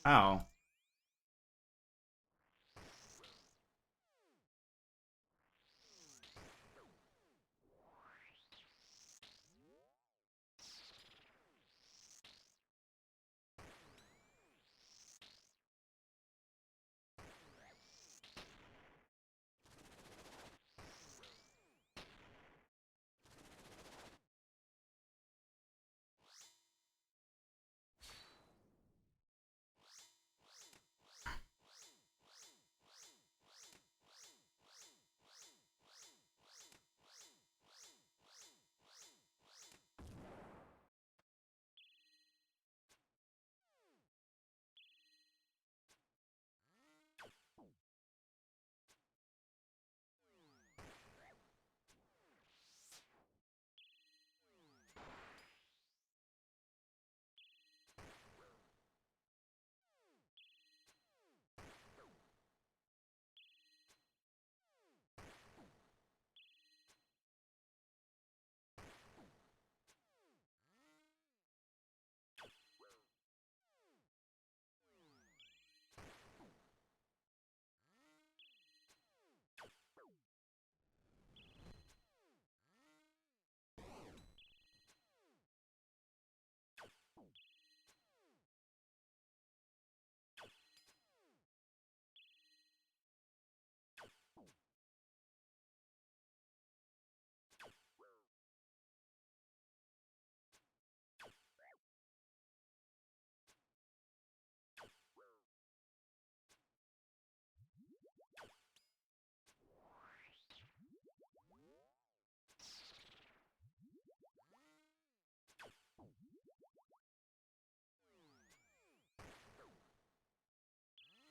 Ow.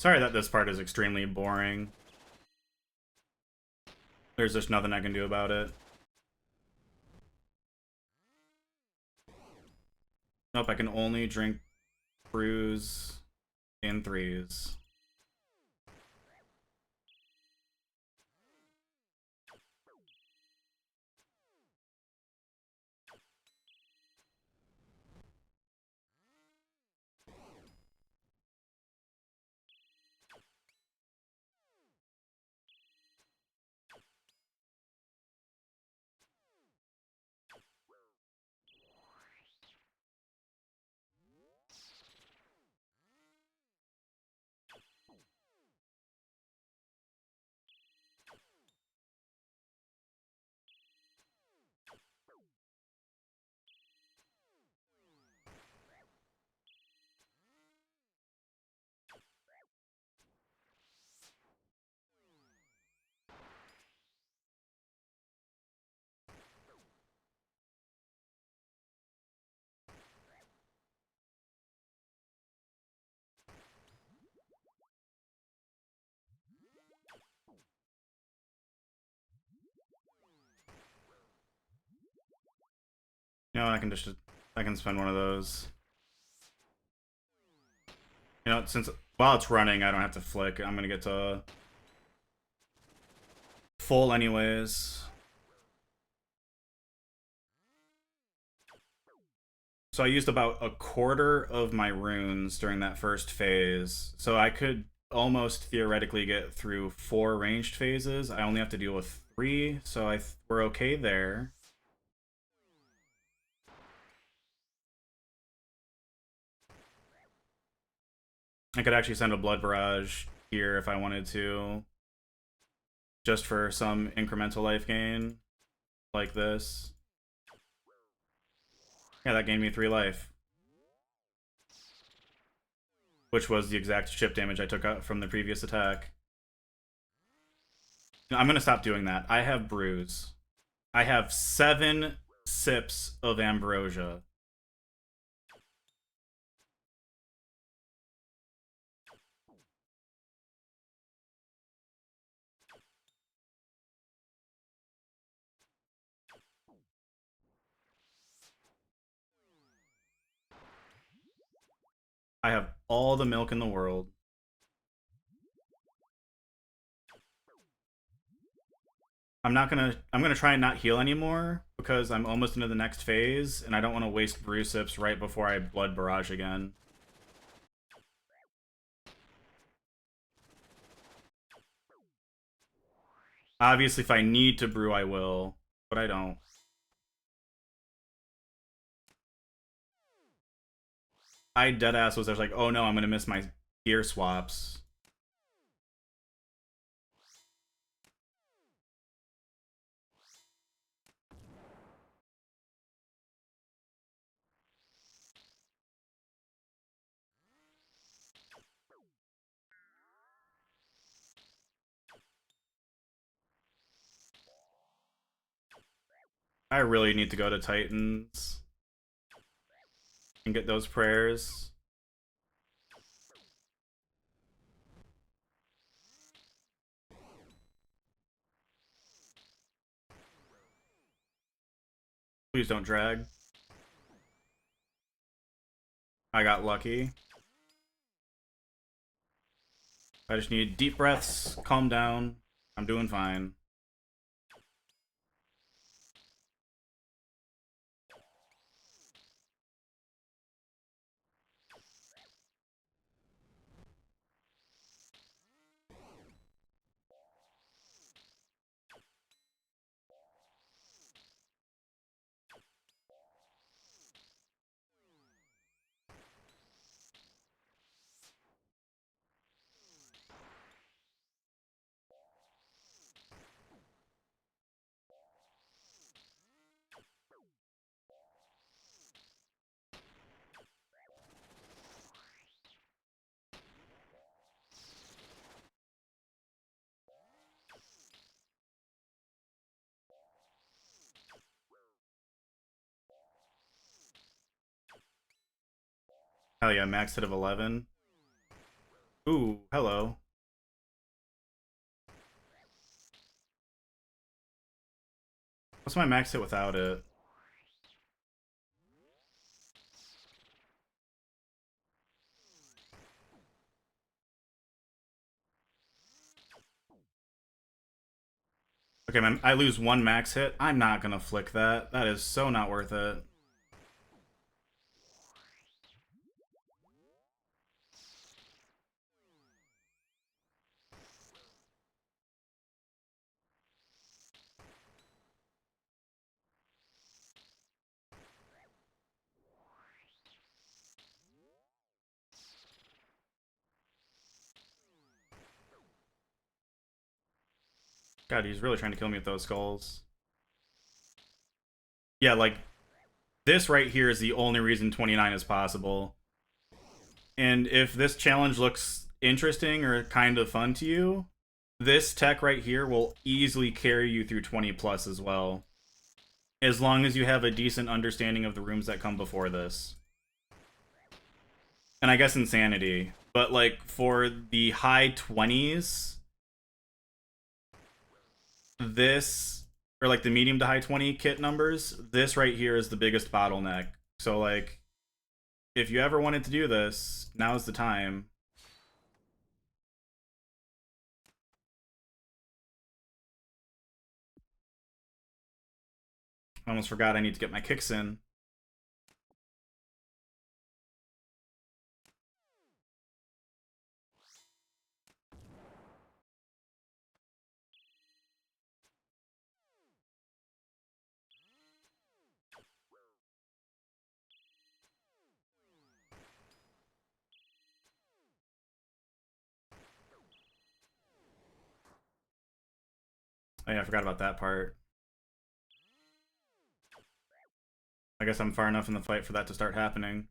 Sorry that this part is extremely boring. There's just nothing I can do about it. Nope, I can only drink brews in threes. You know, I can spend one of those. You know, since while it's running, I don't have to flick. I'm gonna get to full anyways. So I used about a quarter of my runes during that first phase. So I could almost theoretically get through 4 ranged phases. I only have to deal with 3, so we're okay there. I could actually send a Blood Barrage here if I wanted to, just for some incremental life gain, like this. Yeah, that gained me 3 life, which was the exact chip damage I took out from the previous attack. I'm gonna stop doing that. I have Bruise. I have 7 sips of Ambrosia. I have all the milk in the world. I'm gonna try and not heal anymore because I'm almost into the next phase and I don't want to waste brew sips right before I blood barrage again. Obviously if I need to brew I will, but I don't. I deadass was like, oh no, I'm gonna miss my gear swaps. I really need to go to Titans and get those prayers. Please don't drag. I got lucky. I just need deep breaths, calm down. I'm doing fine. Hell yeah, max hit of 11. Ooh, hello. What's my max hit without it? Okay, man, I lose 1 max hit. I'm not gonna flick that. That is so not worth it. God, he's really trying to kill me with those skulls. Yeah, like, this right here is the only reason 29 is possible. And if this challenge looks interesting or kind of fun to you, this tech right here will easily carry you through 20 plus as well. As long as you have a decent understanding of the rooms that come before this. And I guess Insanity. But, like, for the high 20s, this, or like the medium to high 20 kit numbers, this right here is the biggest bottleneck. So, like, if you ever wanted to do this, now's the time. I almost forgot I need to get my kicks in. Oh yeah, I forgot about that part. I guess I'm far enough in the fight for that to start happening.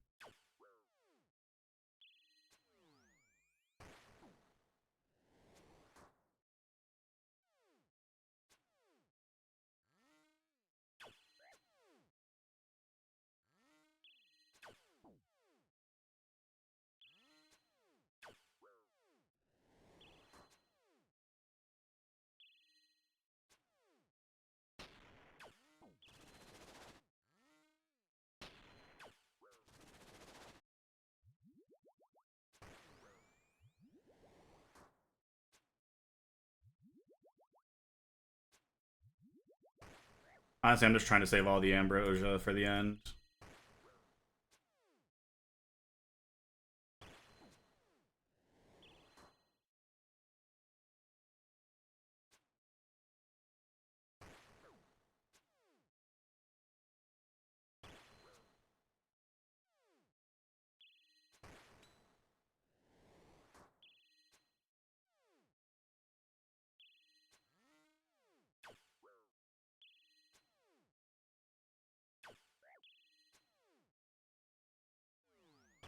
Honestly, I'm just trying to save all the ambrosia for the end.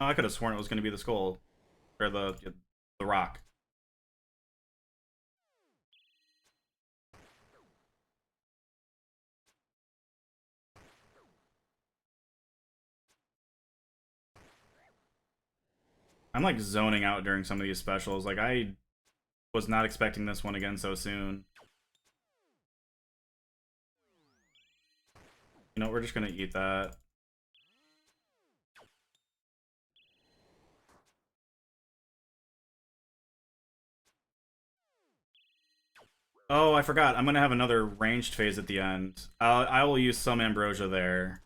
Oh, I could have sworn it was going to be the skull. Or the rock. I'm like zoning out during some of these specials. Like I was not expecting this one again so soon. You know, we're just gonna eat that. Oh, I forgot. I'm gonna have another ranged phase at the end. I will use some ambrosia there.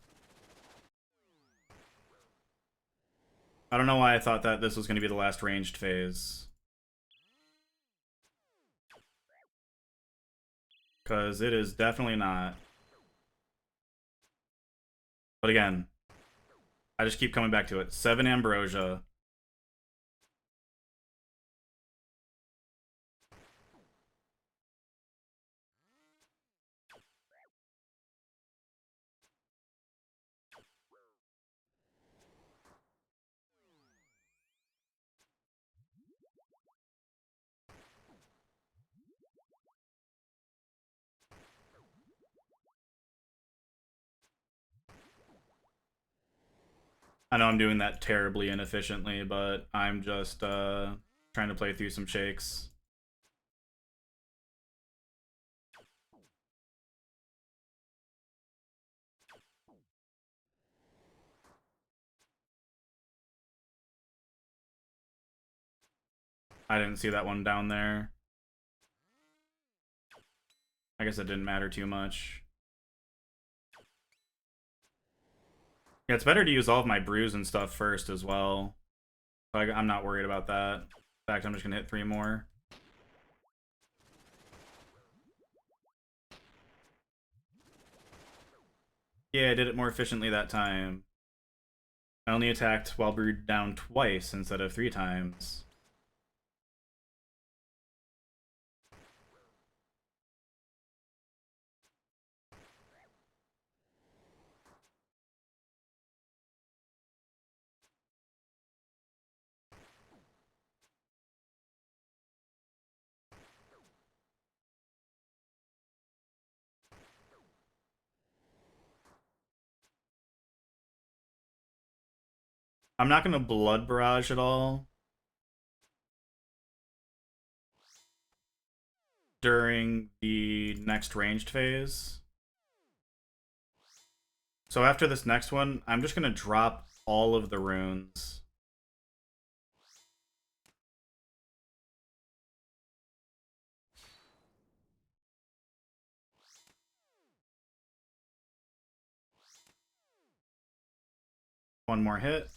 I don't know why I thought that this was gonna be the last ranged phase. Because it is definitely not. But again, I just keep coming back to it. 7 ambrosia. I know I'm doing that terribly inefficiently, but I'm just trying to play through some shakes. I didn't see that one down there. I guess it didn't matter too much. Yeah, it's better to use all of my brews and stuff first as well. I'm not worried about that. In fact, I'm just gonna hit 3 more. Yeah, I did it more efficiently that time. I only attacked while brewed down twice instead of 3 times. I'm not gonna blood barrage at all during the next ranged phase. So after this next one, I'm just gonna drop all of the runes. One more hit.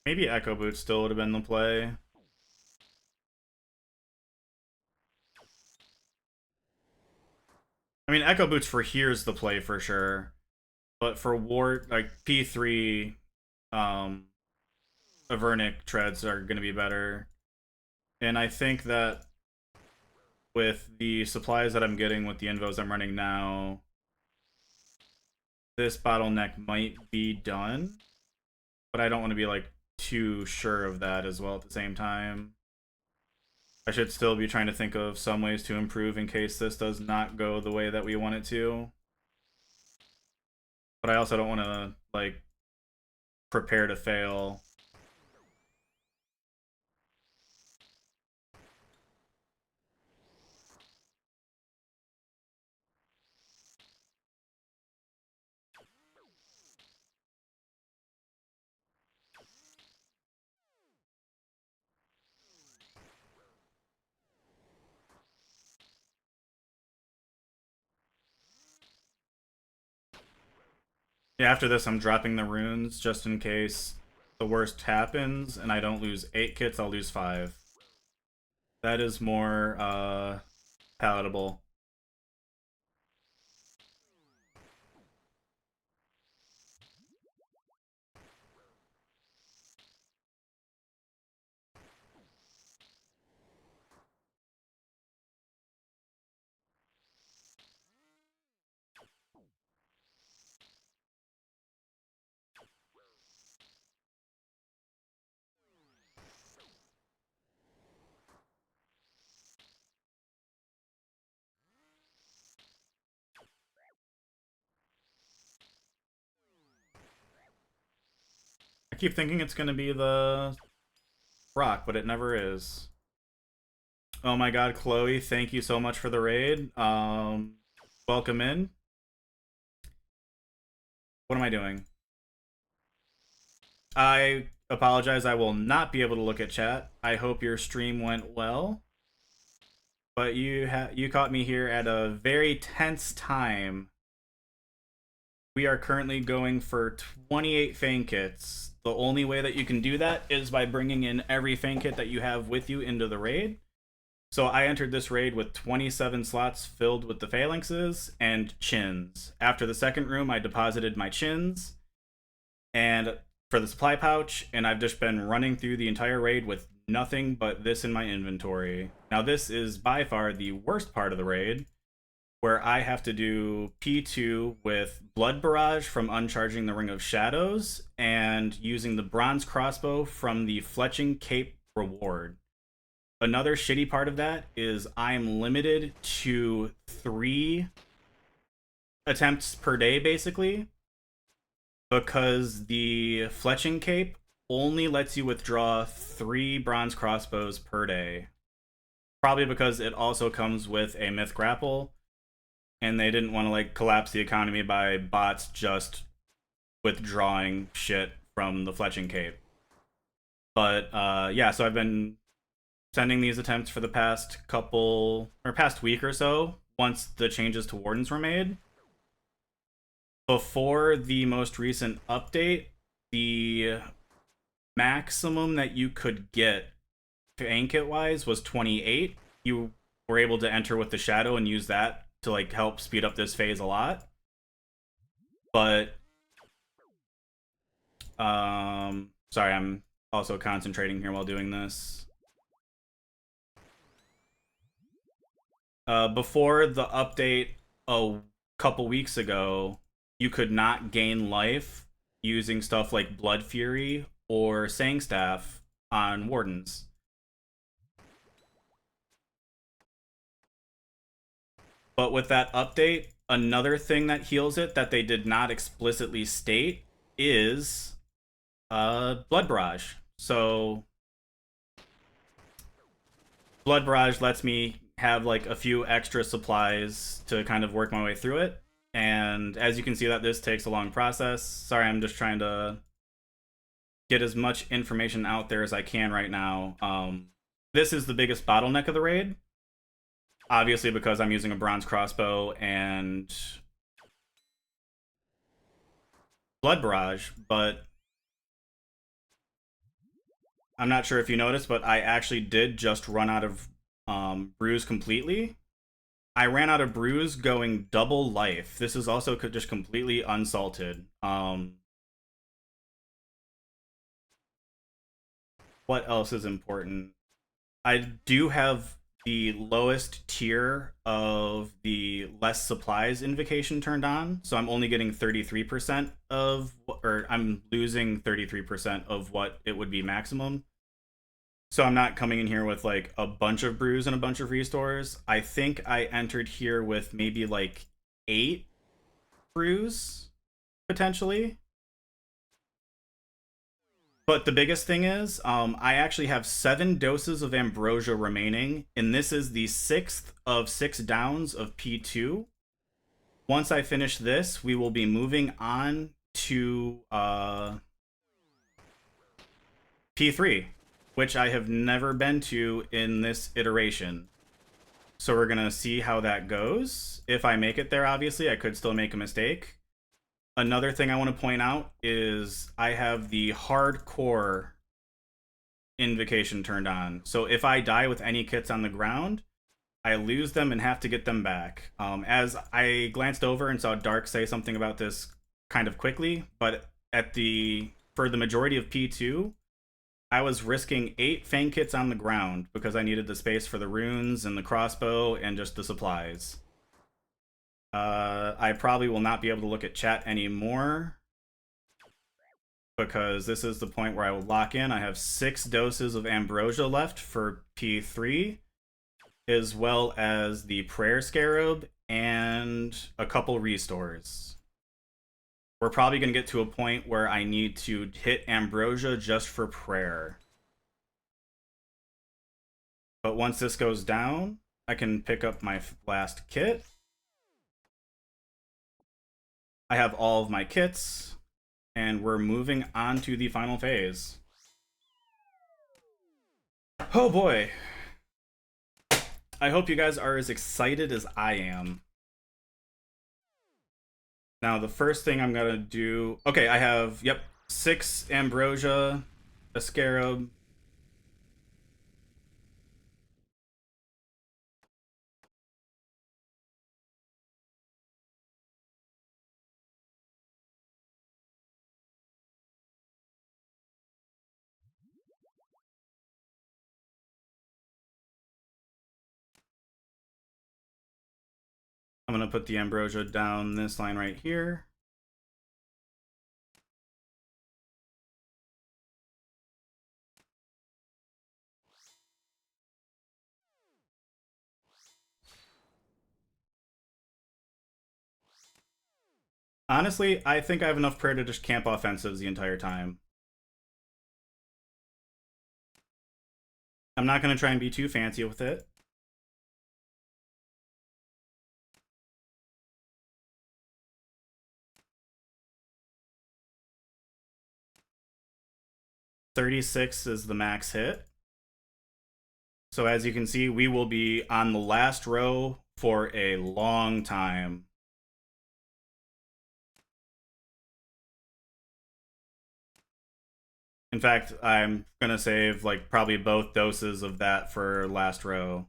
Maybe Echo Boots still would have been the play. I mean, Echo Boots for here's the play for sure. But for War, like P3, um, Avernic treads are going to be better. And I think that with the supplies that I'm getting with the invos I'm running now, this bottleneck might be done. But I don't want to be like too sure of that as well at the same time. I should still be trying to think of some ways to improve in case this does not go the way that we want it to. But I also don't want to like prepare to fail. Yeah, after this, I'm dropping the runes just in case the worst happens and I don't lose 8 kits, I'll lose 5. That is more palatable. I keep thinking it's going to be the rock, but it never is. Oh my god, Chloe, thank you so much for the raid. Welcome in. What am I doing? I apologize, I will not be able to look at chat. I hope your stream went well. But you caught me here at a very tense time. We are currently going for 28 Fang kits. The only way that you can do that is by bringing in every Fang kit that you have with you into the raid. So I entered this raid with 27 slots filled with the phalanxes and chins. After the second room, I deposited my chins and for the supply pouch, and I've just been running through the entire raid with nothing but this in my inventory. Now this is by far the worst part of the raid, where I have to do P2 with Blood Barrage from uncharging the Ring of Shadows and using the Bronze Crossbow from the Fletching Cape reward. Another shitty part of that is I'm limited to 3 attempts per day, basically, because the Fletching Cape only lets you withdraw 3 Bronze Crossbows per day. Probably because it also comes with a Myth Grapple, and they didn't want to like collapse the economy by bots just withdrawing shit from the Fletching Cape. But yeah, so I've been sending these attempts for the past past week or so once the changes to Wardens were made. Before the most recent update, the maximum that you could get Fang kit wise was 28. You were able to enter with the shadow and use that to like help speed up this phase a lot. But sorry, I'm also concentrating here while doing this. Before the update a couple weeks ago, you could not gain life using stuff like Blood Fury or Sangstaff on Wardens. But with that update, another thing that heals it that they did not explicitly state is Blood Barrage. So Blood Barrage lets me have like a few extra supplies to kind of work my way through it. And as you can see, that this takes a long process. Sorry, I'm just trying to get as much information out there as I can right now. This is the biggest bottleneck of the raid. Obviously, because I'm using a bronze crossbow and Blood Barrage, but I'm not sure if you noticed, but I actually did just run out of brews completely. I ran out of brews going double life. This is also just completely unsalted. What else is important? I do have the lowest tier of the less supplies invocation turned on, so I'm only getting 33% of, or I'm losing 33% of what it would be maximum. So I'm not coming in here with like a bunch of brews and a bunch of restores. I think I entered here with maybe like 8 brews potentially. But the biggest thing is, I actually have 7 doses of ambrosia remaining, and this is the 6th of 6 downs of P2. Once I finish this, we will be moving on to P3, which I have never been to in this iteration. So we're gonna see how that goes. If I make it there, obviously, I could still make a mistake. Another thing I want to point out is I have the hardcore invocation turned on. So if I die with any kits on the ground, I lose them and have to get them back. As I glanced over and saw Dark say something about this kind of quickly, but for the majority of P2, I was risking 8 Fang kits on the ground because I needed the space for the runes and the crossbow and just the supplies. I probably will not be able to look at chat anymore because this is the point where I will lock in. I have 6 doses of ambrosia left for P3, as well as the prayer scarab and a couple restores. We're probably going to get to a point where I need to hit ambrosia just for prayer. But once this goes down, I can pick up my last kit. I have all of my kits, and we're moving on to the final phase. Oh boy. I hope you guys are as excited as I am. Now, the first thing I'm gonna do... Okay, I have, 6 ambrosia, a scarab. I'm gonna put the ambrosia down this line right here. Honestly, I think I have enough prayer to just camp offensives the entire time. I'm not gonna try and be too fancy with it. .36 is the max hit. So as you can see, we will be on the last row for a long time. In fact, I'm gonna save like probably both doses of that for last row.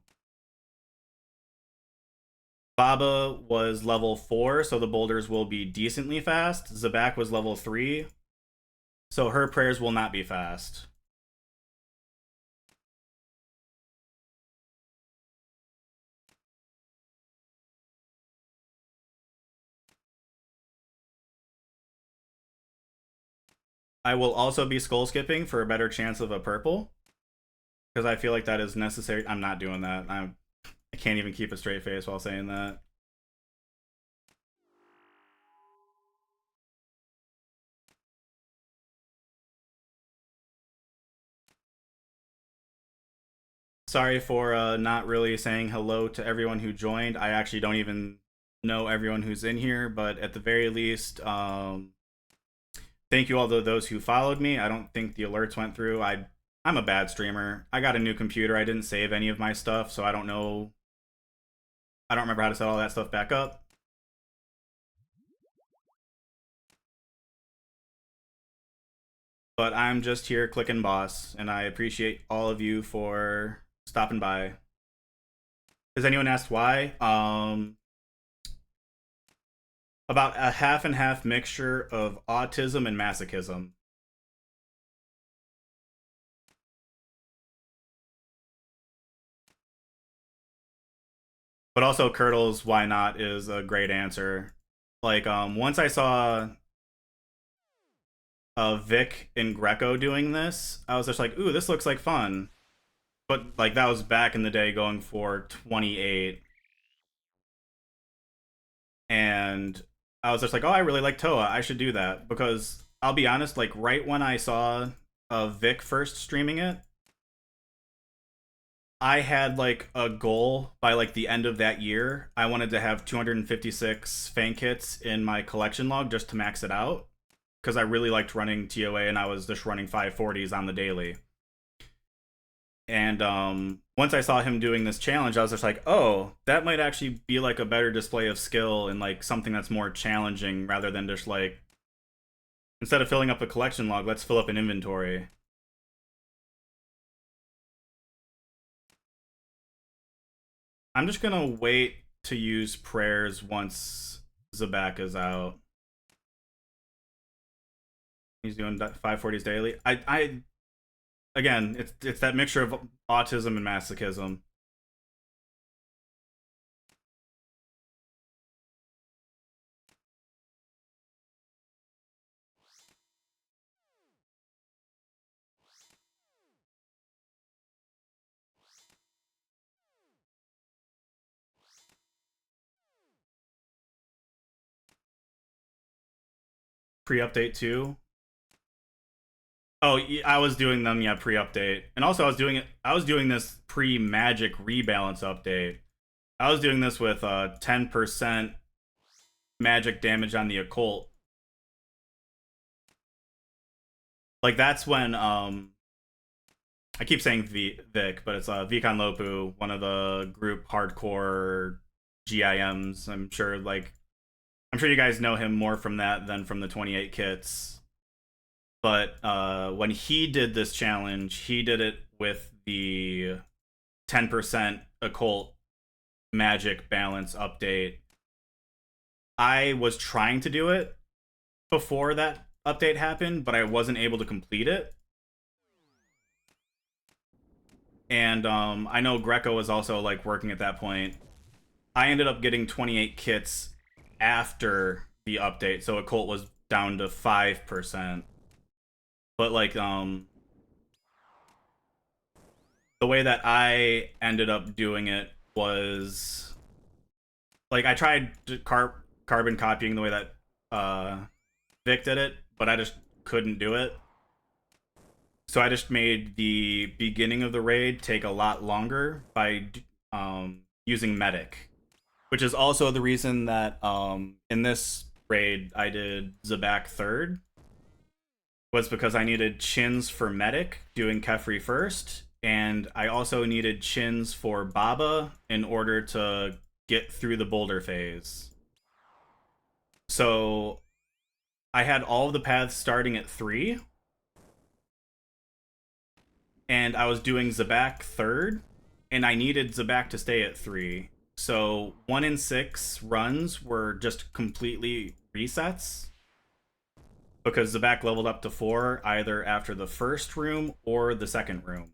Baba was level 4, so the boulders will be decently fast. Zabak was level 3, so her prayers will not be fast. I will also be skull skipping for a better chance of a purple, because I feel like that is necessary. I'm not doing that. I can't even keep a straight face while saying that. Sorry for not really saying hello to everyone who joined. I actually don't even know everyone who's in here, but at the very least, thank you all to those who followed me. I don't think the alerts went through. I'm a bad streamer. I got a new computer. I didn't save any of my stuff, so I don't know. I don't remember how to set all that stuff back up. but I'm just here clicking boss, and I appreciate all of you for stopping by. Has anyone asked why? About a half and half mixture of autism and masochism. But also Curdle's why not is a great answer. Like once I saw Vic and Greco doing this, I was just like, ooh, this looks like fun. But like that was back in the day going for 28. And I was just like, oh, I really like Toa. I should do that. Because I'll be honest, like right when I saw Vic first streaming it, I had like a goal by like the end of that year. I wanted to have 256 Fang kits in my collection log just to max it out. Because I really liked running TOA and I was just running 540s on the daily. And once I saw him doing this challenge, I was just like, oh, that might actually be like a better display of skill and like something that's more challenging rather than just like, instead of filling up a collection log, let's fill up an inventory. I'm just gonna wait to use prayers once Zabak is out. He's doing 540s daily. I again, it's that mixture of autism and masochism. Pre-update too. Oh, I was doing them, yeah, pre-update, and also I was doing this pre-magic rebalance update. I was doing this with 10% magic damage on the occult. Like that's when I keep saying Vic, but it's Vikan Lopu, one of the group hardcore GIMs. I'm sure you guys know him more from that than from the 28 kits. But when he did this challenge, he did it with the 10% occult magic balance update. I was trying to do it before that update happened, but I wasn't able to complete it. And I know Greco was also like working at that point. I ended up getting 28 kits after the update, so occult was down to 5%. But like the way that I ended up doing it was like I tried carbon copying the way that Vic did it, but I just couldn't do it. So I just made the beginning of the raid take a lot longer by using medic, which is also the reason that in this raid I did Zabak third, was because I needed chins for medic doing Kefri first, and I also needed chins for Baba in order to get through the boulder phase. So I had all of the paths starting at 3, and I was doing Zabak third, and I needed Zabak to stay at 3. So 1 in 6 runs were just completely resets because Zabak leveled up to 4 either after the first room or the second room.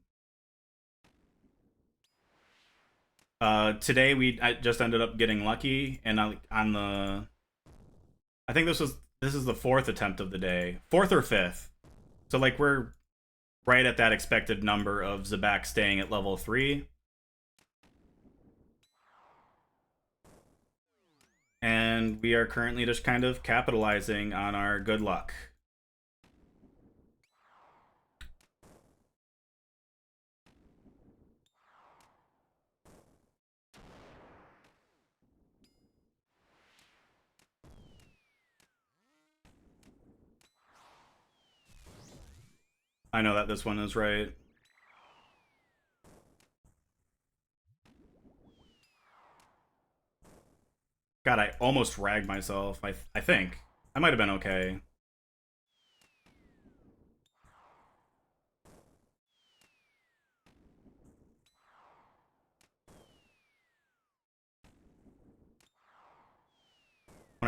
Today I just ended up getting lucky, and on the, I think this is the 4th attempt of the day, 4th or 5th. So like we're right at that expected number of Zabak staying at level 3. And we are currently just kind of capitalizing on our good luck. I know that this one is right. God, I almost ragged myself. I think I might have been okay.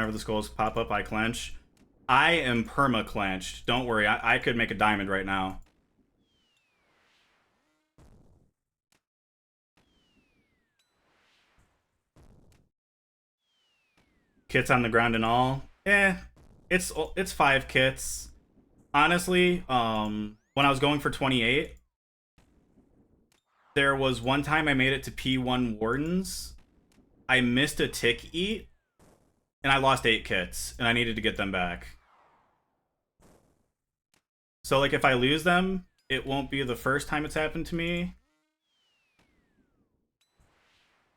whenever the skulls pop up, I clench. I am perma-clenched. Don't worry, I could make a diamond right now. Kits on the ground and all. It's 5 kits. Honestly, when I was going for 28, there was one time I made it to P1 Wardens. I missed a tick eat, and I lost 8 kits, and I needed to get them back. So, like, if I lose them, it won't be the first time it's happened to me.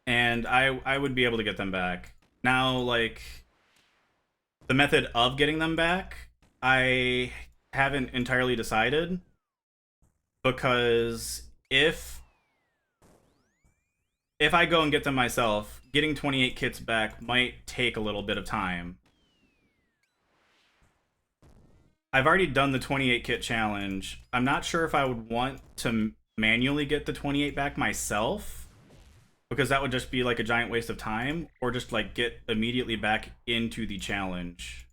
And I would be able to get them back. Now, like, the method of getting them back, I haven't entirely decided. Because if I go and get them myself, getting 28 kits back might take a little bit of time. I've already done the 28 kit challenge. I'm not sure if I would want to manually get the 28 back myself, because that would just be like a giant waste of time, or just like get immediately back into the challenge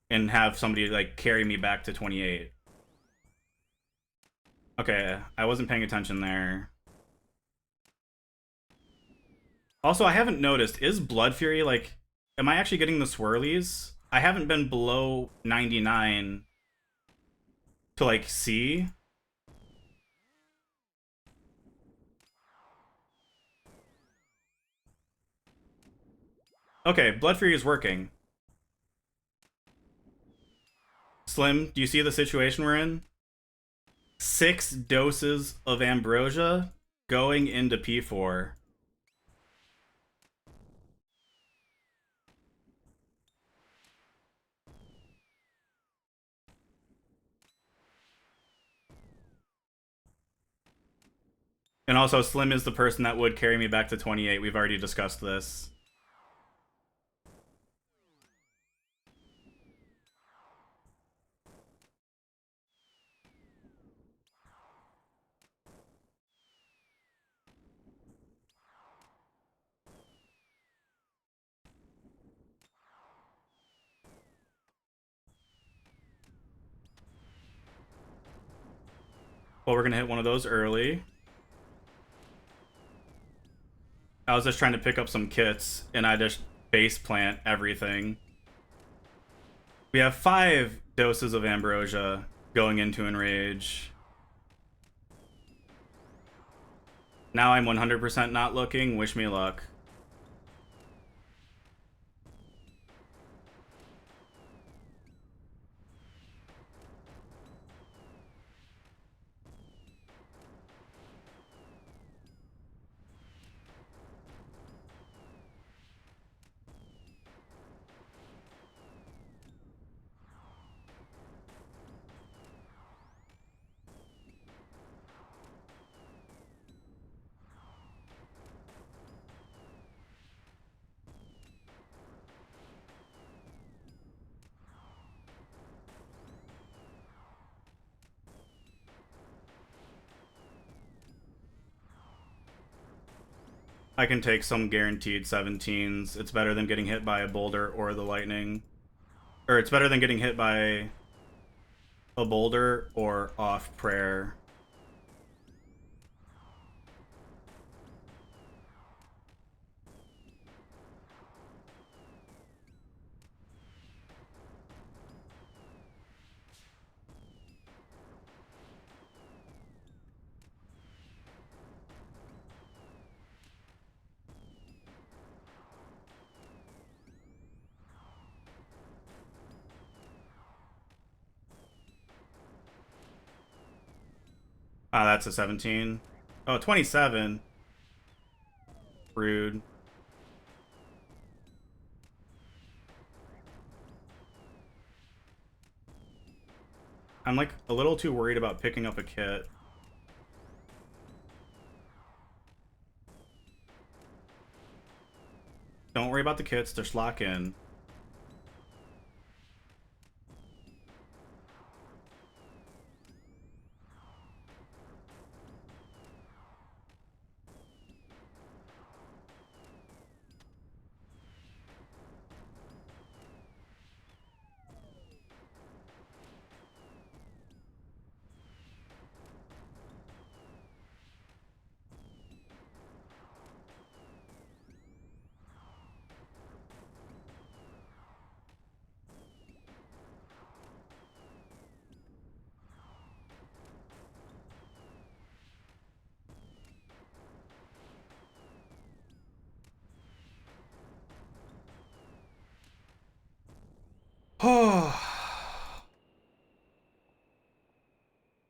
and have somebody like carry me back to 28. Okay, I wasn't paying attention there. Also, I haven't noticed, is Blood Fury, like, am I actually getting the swirlies? I haven't been below 99 to, like, see. Okay, Blood Fury is working. Slim, do you see the situation we're in? 6 doses of ambrosia going into P4. And also, Slim is the person that would carry me back to 28. We've already discussed this. Well, we're gonna hit one of those early. I was just trying to pick up some kits, and I just base plant everything. We have 5 doses of ambrosia going into enrage. Now I'm 100% not looking. Wish me luck. I can take some guaranteed 17s. It's better than getting hit by a boulder or the lightning. Or it's better than getting hit by a boulder or off prayer. Ah, that's a 17. Oh, 27. Rude. I'm like a little too worried about picking up a kit. Don't worry about the kits, just lock in.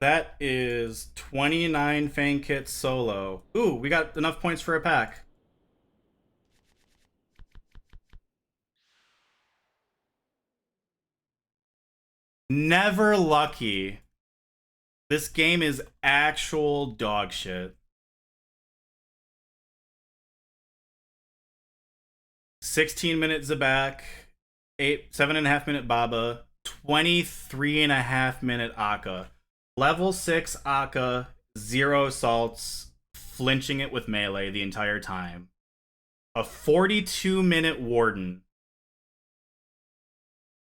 That is 29 Fang kits solo. Ooh, we got enough points for a pack. Never lucky. This game is actual dog shit. 16-minute Zabak, 7.5-minute Baba, 23.5-minute Akka. Level 6 Akka, 0 assaults, flinching it with melee the entire time. A 42-minute Warden.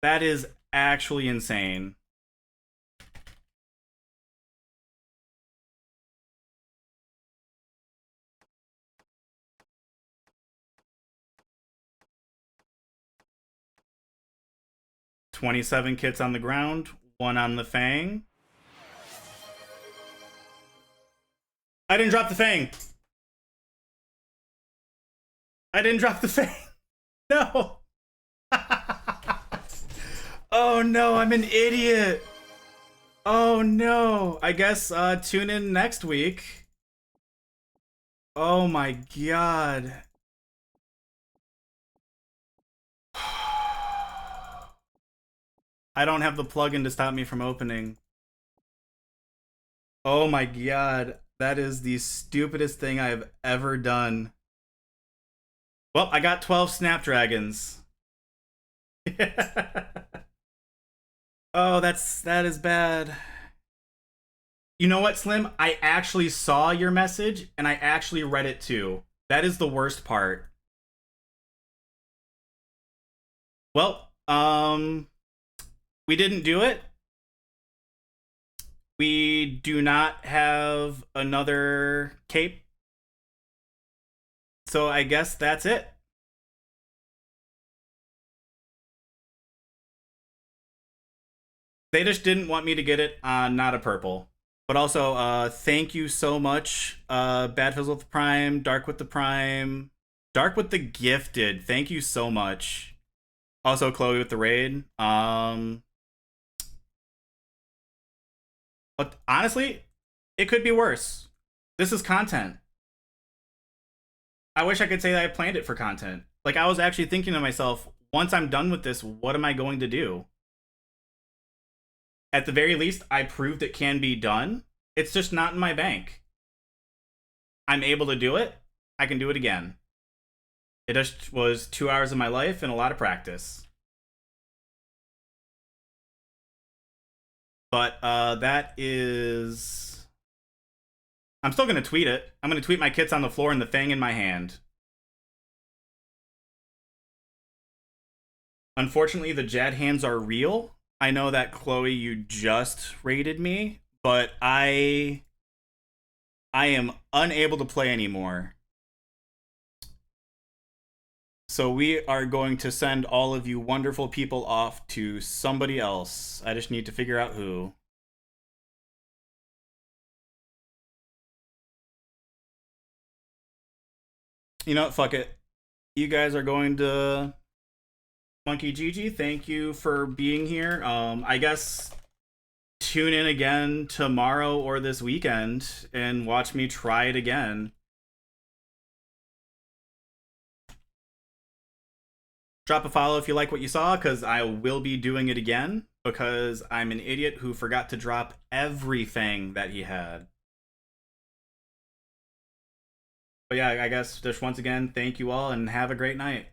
That is actually insane. $27 kits on the ground, 1 on the Fang. I didn't drop the Fang. I didn't drop the Fang. No. Oh no, I'm an idiot. Oh no. I guess tune in next week. Oh my god. I don't have the plugin to stop me from opening. Oh my god. That is the stupidest thing I have ever done. Well, I got 12 Snapdragons. Oh, that is bad. You know what, Slim? I actually saw your message and I actually read it too. That is the worst part. Well, we didn't do it. We do not have another cape. So I guess that's it. They just didn't want me to get it on Not a Purple. But also, thank you so much, Bad Fizzle with the Prime, Dark with the Prime, Dark with the Gifted. Thank you so much. Also, Chloe with the raid. But honestly, it could be worse. This is content. I wish I could say that I planned it for content. Like, I was actually thinking to myself, once I'm done with this, what am I going to do? At the very least, I proved it can be done. It's just not in my bank. I'm able to do it. I can do it again. It just was 2 hours of my life and a lot of practice. But that is... I'm still going to tweet it. I'm going to tweet my kits on the floor and the Fang in my hand. Unfortunately, the Jad hands are real. I know that, Chloe, you just raided me, but I am unable to play anymore. So we are going to send all of you wonderful people off to somebody else. I just need to figure out who. You know what? Fuck it. You guys are going to Monkey Gigi. Thank you for being here. I guess tune in again tomorrow or this weekend and watch me try it again. Drop a follow if you like what you saw, because I will be doing it again, because I'm an idiot who forgot to drop everything that he had. But yeah, I guess just once again, thank you all and have a great night.